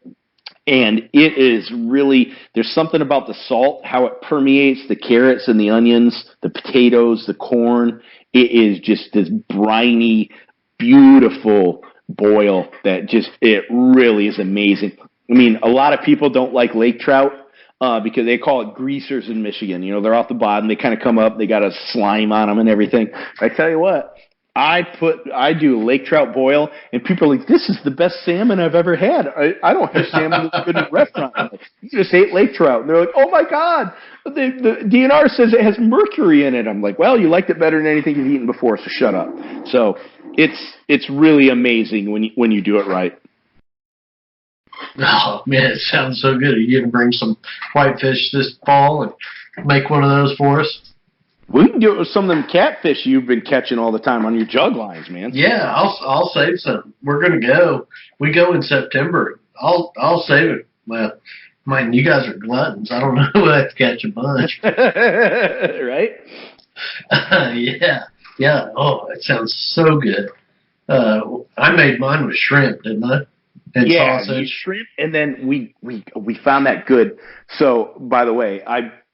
And it is really, there's something about the salt, how it permeates the carrots and the onions, the potatoes, the corn. It is just this briny, beautiful boil that it really is amazing. I mean, a lot of people don't like lake trout because they call it greasers in Michigan. They're off the bottom. They kind of come up. They got a slime on them and everything. I tell you what, I do a lake trout boil, and people are like, this is the best salmon I've ever had. I don't have salmon that's good at a restaurant. I'm like, you just ate lake trout. And they're like, oh, my God, the DNR says it has mercury in it. I'm like, well, you liked it better than anything you've eaten before, so shut up. So it's really amazing when you do it right.
Oh, man, it sounds so good. Are you going to bring some whitefish this fall and make one of those for us?
We can do it with some of them catfish you've been catching all the time on your jug lines, man.
Yeah, I'll save some. We're gonna go. We go in September. I'll save it. Well, man, you guys are gluttons. I don't know if I have to catch a bunch.
Right?
Yeah. Oh, that sounds so good. I made mine with shrimp, didn't I? And sausage.
Shrimp, and then we found that good. So, by the way,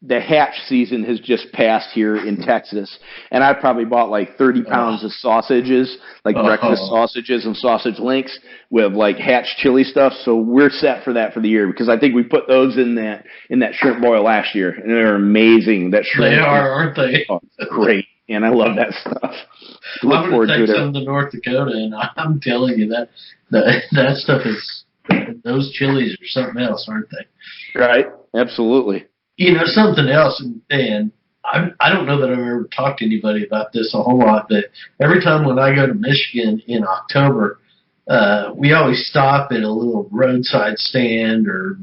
the hatch season has just passed here in Texas, and I probably bought like 30 pounds of sausages, like breakfast sausages and sausage links with like hatch chili stuff. So we're set for that for the year because I think we put those in that shrimp boil last year, and they're amazing. That shrimp,
they are, aren't they?
Great, and I love that stuff.
I'm going to take some to North Dakota, and I'm telling you that stuff is, those chilies are something else, aren't they?
Right, absolutely.
You know, something else, and I don't know that I've ever talked to anybody about this a whole lot, but every time when I go to Michigan in October, we always stop at a little roadside stand or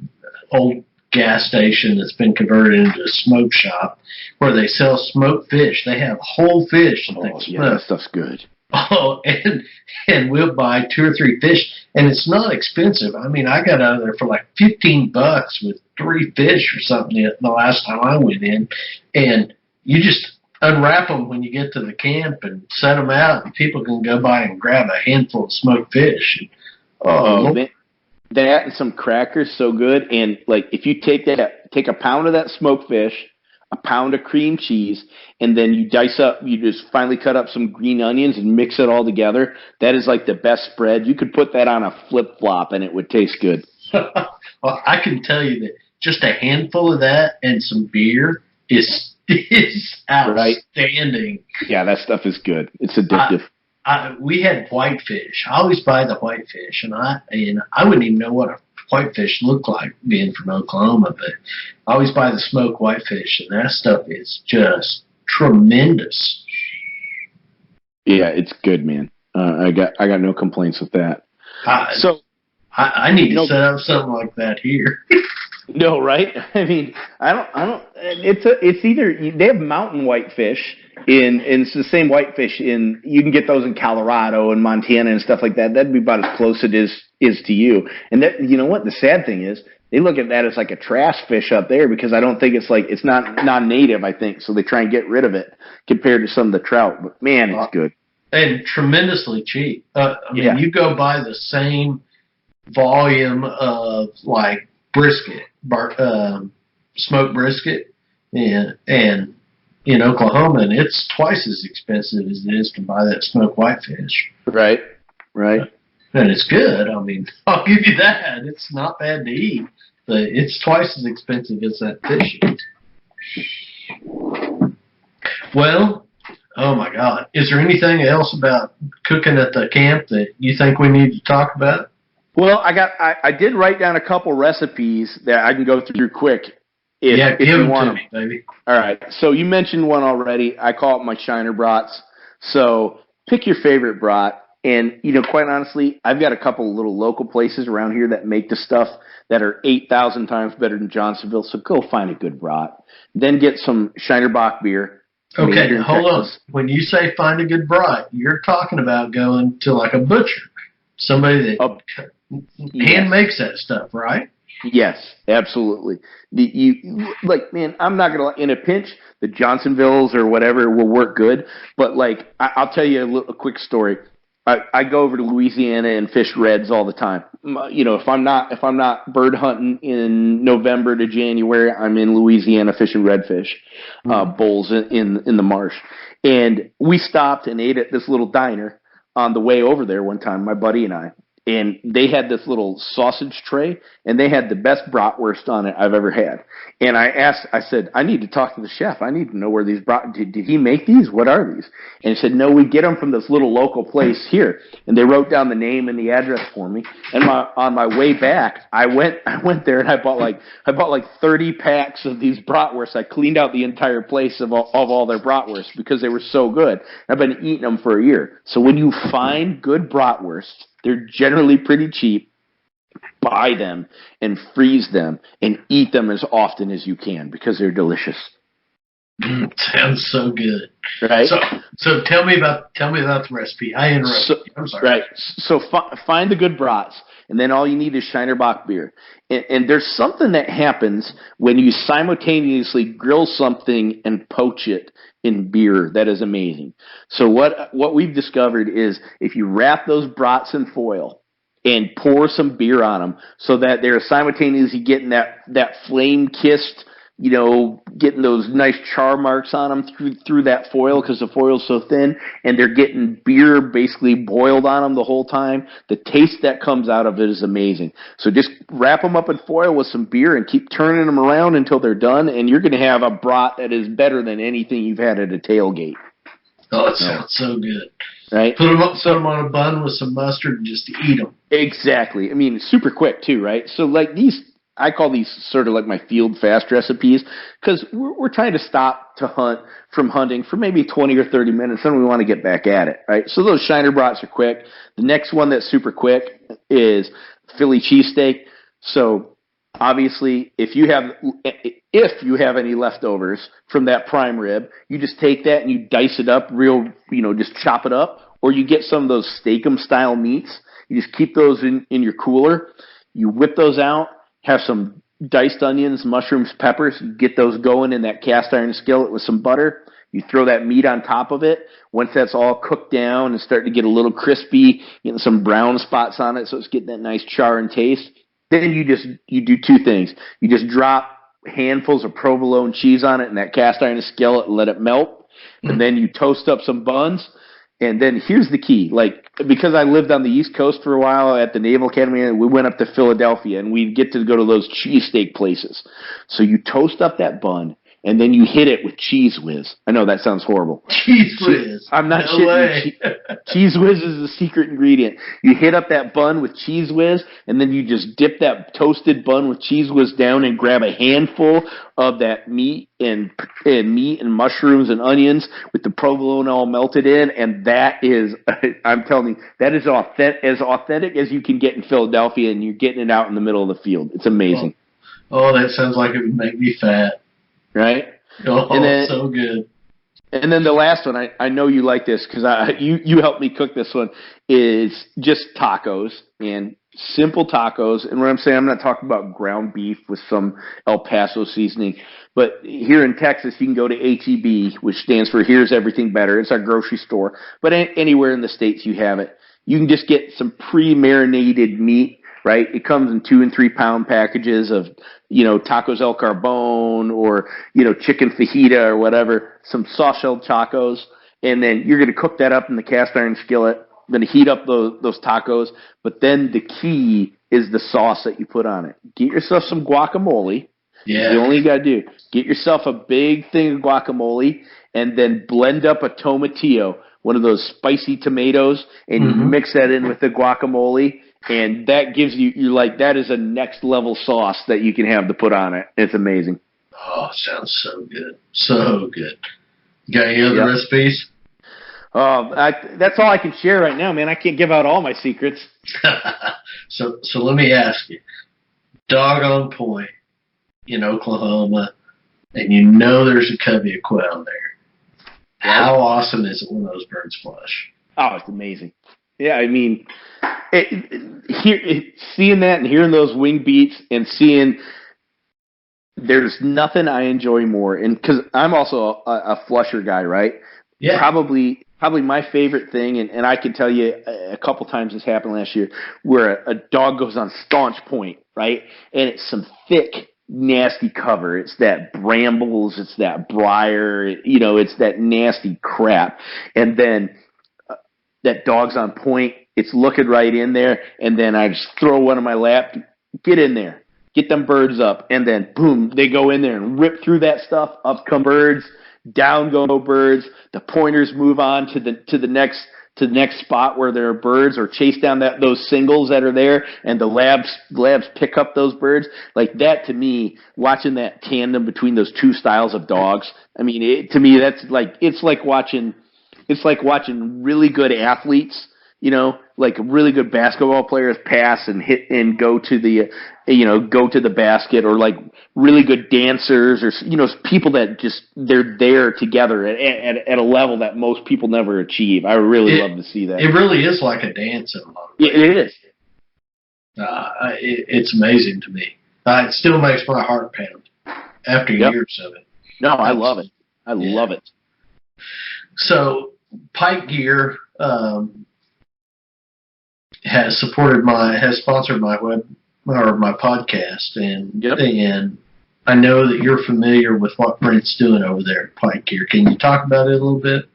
old gas station that's been converted into a smoke shop where they sell smoked fish. They have whole fish.
That stuff's good.
Oh, and we'll buy 2 or 3 fish, and it's not expensive. I mean, I got out of there for like $15 with 3 fish or something the last time I went in, and you just unwrap them when you get to the camp and set them out, and people can go by and grab a handful of smoked fish.
Man, that and some crackers, so good. And like, if you take a pound of that smoked fish, a pound of cream cheese, and then you just finely cut up some green onions and mix it all together. That is like the best spread. You could put that on a flip-flop and it would taste good.
Well, I can tell you that just a handful of that and some beer is outstanding.
Right? Yeah, that stuff is good. It's addictive.
We had whitefish. I always buy the whitefish, and I wouldn't even know what a whitefish look like being from Oklahoma, but I always buy the smoked whitefish, and that stuff is just tremendous.
Yeah, it's good, man. I got no complaints with that.
I need to set up something like that here.
No, right? I mean, I don't. It's either they have mountain whitefish and it's the same whitefish you can get those in Colorado and Montana and stuff like that. That'd be about as close it is to you. And that, you know what? The sad thing is they look at that as like a trash fish up there because I don't think it's not non-native. I think so. They try and get rid of it compared to some of the trout. But man, it's good
and tremendously cheap. You go buy the same volume of like brisket, smoked brisket, and in Oklahoma, and it's twice as expensive as it is to buy that smoked whitefish.
Right.
And it's good. I mean, I'll give you that. It's not bad to eat, but it's twice as expensive as that fish is. Well, oh my God. Is there anything else about cooking at the camp that you think we need to talk about?
Well, I did write down a couple recipes that I can go through quick. If
give
you
them
want
to me, baby.
All right. So you mentioned one already. I call it my Shiner brats. So pick your favorite brat. And, quite honestly, I've got a couple little local places around here that make the stuff that are 8,000 times better than Johnsonville. So go find a good brat. Then get some Shiner Bock beer.
Okay, hold on. When you say find a good brat, you're talking about going to like a butcher. Somebody that hand makes that stuff, right?
Yes, absolutely. I'm not gonna in a pinch. The Johnsonvilles or whatever will work good, but I'll tell you a quick story. I go over to Louisiana and fish reds all the time. If I'm not bird hunting in November to January, I'm in Louisiana fishing redfish, bowls in the marsh. And we stopped and ate at this little diner on the way over there one time, my buddy and I. And they had this little sausage tray, and they had the best bratwurst on it I've ever had. And I said, I need to talk to the chef. I need to know where these did he make these? What are these? And he said, no, we get them from this little local place here. And they wrote down the name and the address for me. And on my way back, I went there and I bought like 30 packs of these bratwursts. I cleaned out the entire place of all their bratwursts because they were so good. I've been eating them for a year. So when you find good bratwursts, they're generally pretty cheap. Buy them and freeze them and eat them as often as you can because they're delicious.
Sounds so good.
Right?
So tell me about the recipe. I interrupted you. I'm sorry.
Right. So find the good brats, and then all you need is Shiner Bock beer. And there's something that happens when you simultaneously grill something and poach it in beer that is amazing. So what we've discovered is if you wrap those brats in foil and pour some beer on them, so that they're simultaneously getting that flame kissed, getting those nice char marks on them through that foil because the foil's so thin, and they're getting beer basically boiled on them the whole time. The taste that comes out of it is amazing. So just wrap them up in foil with some beer and keep turning them around until they're done, and you're going to have a brat that is better than anything you've had at a tailgate.
Oh, it sounds so good.
Right?
Put them on a bun with some mustard and just eat them.
Exactly. I mean, super quick too, right? So like I call these sort of like my field fast recipes because we're trying to stop from hunting for maybe 20 or 30 minutes, then we want to get back at it, right? So those Shiner brats are quick. The next one that's super quick is Philly cheesesteak. So obviously, if you have any leftovers from that prime rib, you just take that and you dice it up just chop it up, or you get some of those steak-'em style meats. You just keep those in your cooler. You whip those out. Have some diced onions, mushrooms, peppers. Get those going in that cast iron skillet with some butter. You throw that meat on top of it. Once that's all cooked down and starting to get a little crispy, getting some brown spots on it so it's getting that nice char and taste, then you do two things. You just drop handfuls of provolone cheese on it in that cast iron skillet and let it melt. And then you toast up some buns. And then here's the key, because I lived on the East Coast for a while at the Naval Academy, we went up to Philadelphia, and we'd get to go to those cheesesteak places. So you toast up that bun, and then you hit it with Cheese Whiz. I know that sounds horrible.
Cheese Whiz.
I'm not
no
shitting. Cheese Whiz is the secret ingredient. You hit up that bun with Cheese Whiz, and then you just dip that toasted bun with Cheese Whiz down and grab a handful of that meat and mushrooms and onions with the provolone all melted in, and that is, I'm telling you, that is as authentic as you can get in Philadelphia, and you're getting it out in the middle of the field. It's amazing.
Oh, that sounds like it would make me fat.
Right?
Oh, and then, so good.
And then the last one, I know you like this because you helped me cook this one, is just tacos, and simple tacos. And when I'm saying, I'm not talking about ground beef with some El Paso seasoning, but here in Texas, you can go to HEB, which stands for Here's Everything Better. It's our grocery store. But anywhere in the States you have it. You can just get some pre-marinated meat, right? It comes in 2 and 3 pound packages of, tacos El Carbone or, chicken fajita or whatever, some soft shelled tacos. And then you're going to cook that up in the cast iron skillet. Going to heat up those tacos. But then the key is the sauce that you put on it. Get yourself some guacamole.
Yeah.
The only you got to do, get yourself a big thing of guacamole and then blend up a tomatillo, one of those spicy tomatoes, and you mix that in with the guacamole. And that gives that is a next level sauce that you can have to put on it. It's amazing.
Oh, sounds so good. So good. You got any other recipes?
That's all I can share right now, man. I can't give out all my secrets.
So let me ask you, dog on point in Oklahoma, and there's a covey of quail there. How awesome is it when those birds flush?
Oh, it's amazing. Yeah, I mean, seeing that and hearing those wing beats and seeing, there's nothing I enjoy more. And because I'm also a flusher guy, right?
Yeah.
Probably my favorite thing, and I can tell you a couple times this happened last year, where a dog goes on staunch point, right? And it's some thick, nasty cover. It's that brambles, it's that briar, it's that nasty crap. And then that dog's on point, it's looking right in there, and then I just throw one in my lap, get in there, get them birds up, and then boom, they go in there and rip through that stuff, up come birds, down go birds, the pointers move on to the next spot where there are birds, or chase down those singles that are there, and the labs pick up those birds. Like that, to me, watching that tandem between those two styles of dogs, I mean, to me, it's like watching really good athletes like really good basketball players pass and hit and go to the basket, or like really good dancers, or people that just they're there together at a level that most people never achieve. I really love to see that.
It really is like a dance in a lot of ways.
Yeah, it is.
It's amazing to me. It still makes my heart pound after years of it.
No, I love it. I love it.
So Pike Gear has sponsored my my podcast, and I know that you're familiar with what Brent's doing over there at Pike Gear. Can you talk about it a little bit?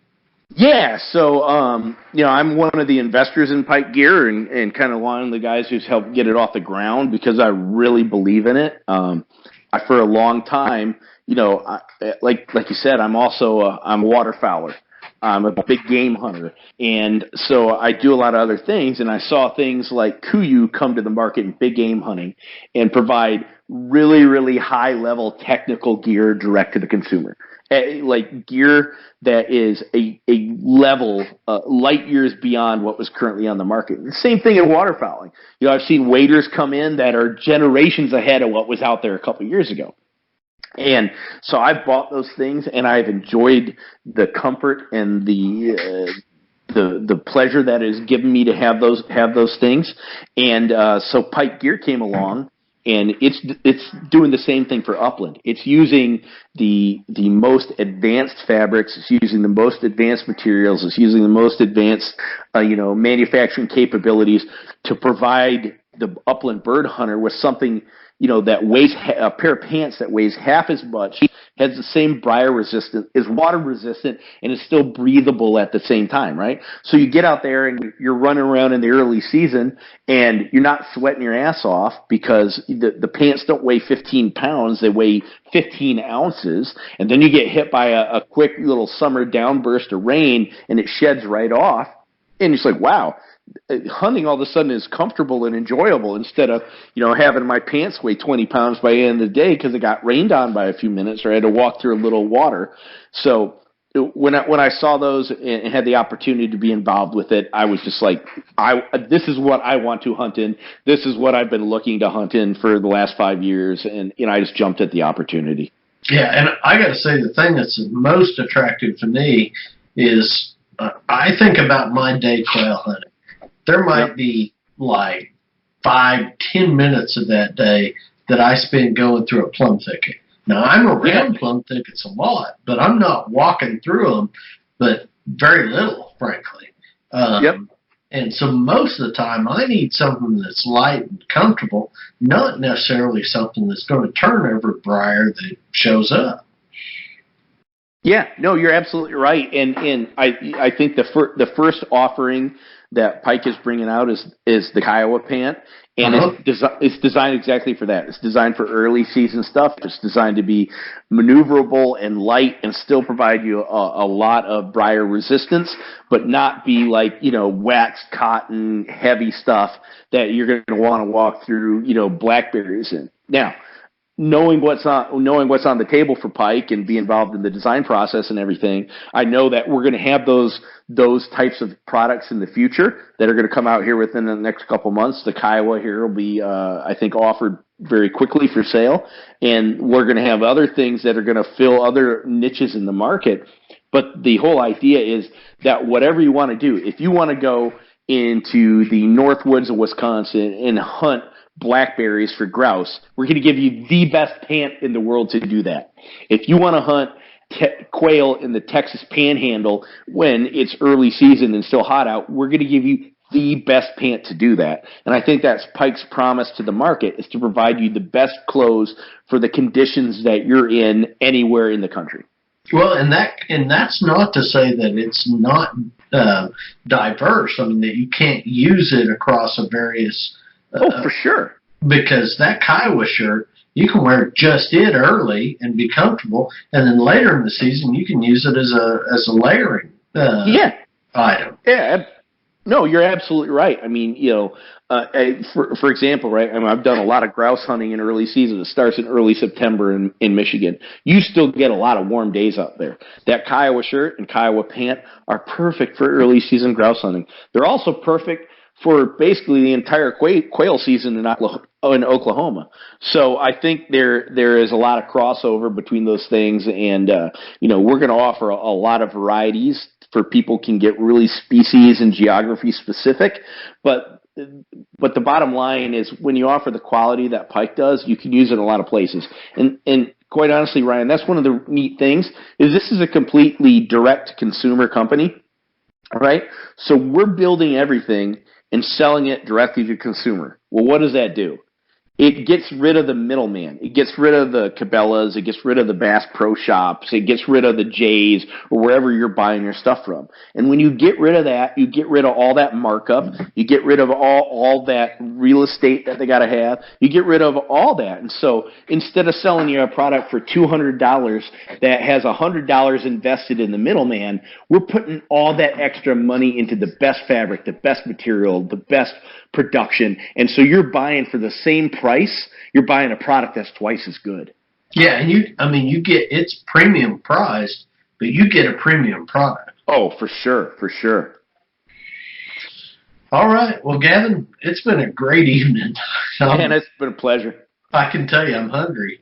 Yeah, so I'm one of the investors in Pike Gear, and kind of one of the guys who's helped get it off the ground, because I really believe in it. For a long time, like you said, I'm a waterfowler. I'm a big game hunter, and so I do a lot of other things, and I saw things like Kuiu come to the market in big game hunting and provide really, really high-level technical gear direct to the consumer. Like gear that is a level light years beyond what was currently on the market. The same thing in waterfowling. I've seen waders come in that are generations ahead of what was out there a couple years ago. And so I've bought those things, and I've enjoyed the comfort and the pleasure that has given me to have those things. And so Pike Gear came along, and it's doing the same thing for upland. It's using the most advanced fabrics. It's using the most advanced materials. It's using the most advanced manufacturing capabilities to provide the upland bird hunter with something that weighs a pair of pants that weighs half as much, has the same briar resistant, is water resistant, and is still breathable at the same time, right? So you get out there and you're running around in the early season, and you're not sweating your ass off because the pants don't weigh 15 pounds, they weigh 15 ounces, and then you get hit by a quick little summer downburst of rain, and it sheds right off, and it's like, wow. Hunting all of a sudden is comfortable and enjoyable, instead of having my pants weigh 20 pounds by the end of the day because it got rained on by a few minutes, or I had to walk through a little water. So when I saw those and had the opportunity to be involved with it, I was just like, this is what I want to hunt in. This is what I've been looking to hunt in for the last 5 years, and I just jumped at the opportunity.
Yeah, and I got to say, the thing that's most attractive to me is I think about my day quail hunting. There might be like 5-10 minutes of that day that I spend going through a plum thicket. Now, I'm around plum thickets a lot, but I'm not walking through them, but very little, frankly. And so most of the time, I need something that's light and comfortable, not necessarily something that's going to turn every briar that shows up.
Yeah, no, you're absolutely right, and I think the first offering that Pike is bringing out is the Iowa Pant, and it's designed exactly for that. It's designed for early season stuff. It's designed to be maneuverable and light, and still provide you a lot of briar resistance, but not be like waxed cotton heavy stuff that you're going to want to walk through blackberries in. Now, knowing what's on the table for Pike and be involved in the design process and everything, I know that we're going to have those types of products in the future that are going to come out here within the next couple months. The Kiowa here will be, I think, offered very quickly for sale, and we're going to have other things that are going to fill other niches in the market. But the whole idea is that whatever you want to do, if you want to go into the North Woods of Wisconsin and hunt blackberries for grouse, we're going to give you the best pant in the world to do that. If you want to hunt quail in the Texas Panhandle when it's early season and still hot out, we're going to give you the best pant to do that. And I think that's Pike's promise to the market, is to provide you the best clothes for the conditions that you're in anywhere in the country.
Well, and that's not to say that it's not diverse. I mean, that you can't use it across a various.
For sure. Because
that Kiowa shirt, you can wear just it early and be comfortable, and then later in the season you can use it as a layering item.
Yeah, No, you're absolutely right. I mean, for example, right? I mean, I've done a lot of grouse hunting in early season. It starts in early September in Michigan. You still get a lot of warm days out there. That Kiowa shirt and Kiowa pant are perfect for early season grouse hunting. They're also perfect for basically the entire quail season in Oklahoma. So I think there is a lot of crossover between those things, and we're going to offer a lot of varieties for people can get really species and geography specific, but the bottom line is when you offer the quality that Pike does, you can use it in a lot of places. And quite honestly, Ryan, that's one of the neat things is this is a completely direct consumer company, right? So we're building everything and selling it directly to consumer. Well, what does that do? It gets rid of the middleman. It gets rid of the Cabela's. It gets rid of the Bass Pro Shops. It gets rid of the J's or wherever you're buying your stuff from. And when you get rid of that, you get rid of all that markup. You get rid of all that real estate that they got to have. You get rid of all that. And so instead of selling you a product for $200 that has $100 invested in the middleman, we're putting all that extra money into the best fabric, the best material, the best production, and so you're buying for the same price. You're buying a product that's twice as good.
Yeah, and you get it's premium priced, but you get a premium product.
Oh, for sure.
All right, well, Gavin, it's been a great evening.
Man, it's been a pleasure.
I can tell you, I'm hungry.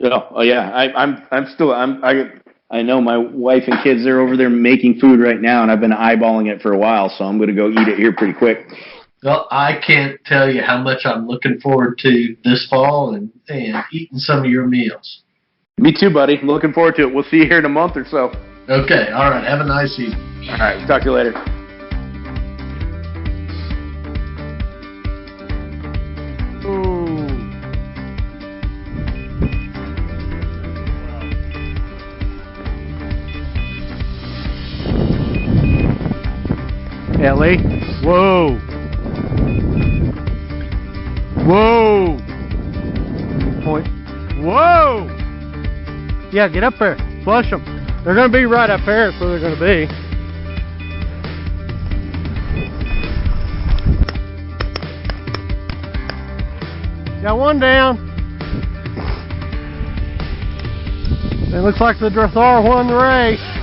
Oh yeah, I know my wife and kids, they're over there making food right now, and I've been eyeballing it for a while, so I'm going to go eat it here pretty quick.
Well, I can't tell you how much I'm looking forward to this fall and eating some of your meals.
Me too, buddy. I'm looking forward to it. We'll see you here in a month or so.
Okay, all right. Have a nice evening.
All right, talk to you later.
Ellie. Whoa. Point. Whoa. Yeah, get up there. Flush them. They're going to be right up there. That's where they're going to be. Got one down. It looks like the dressage won the race.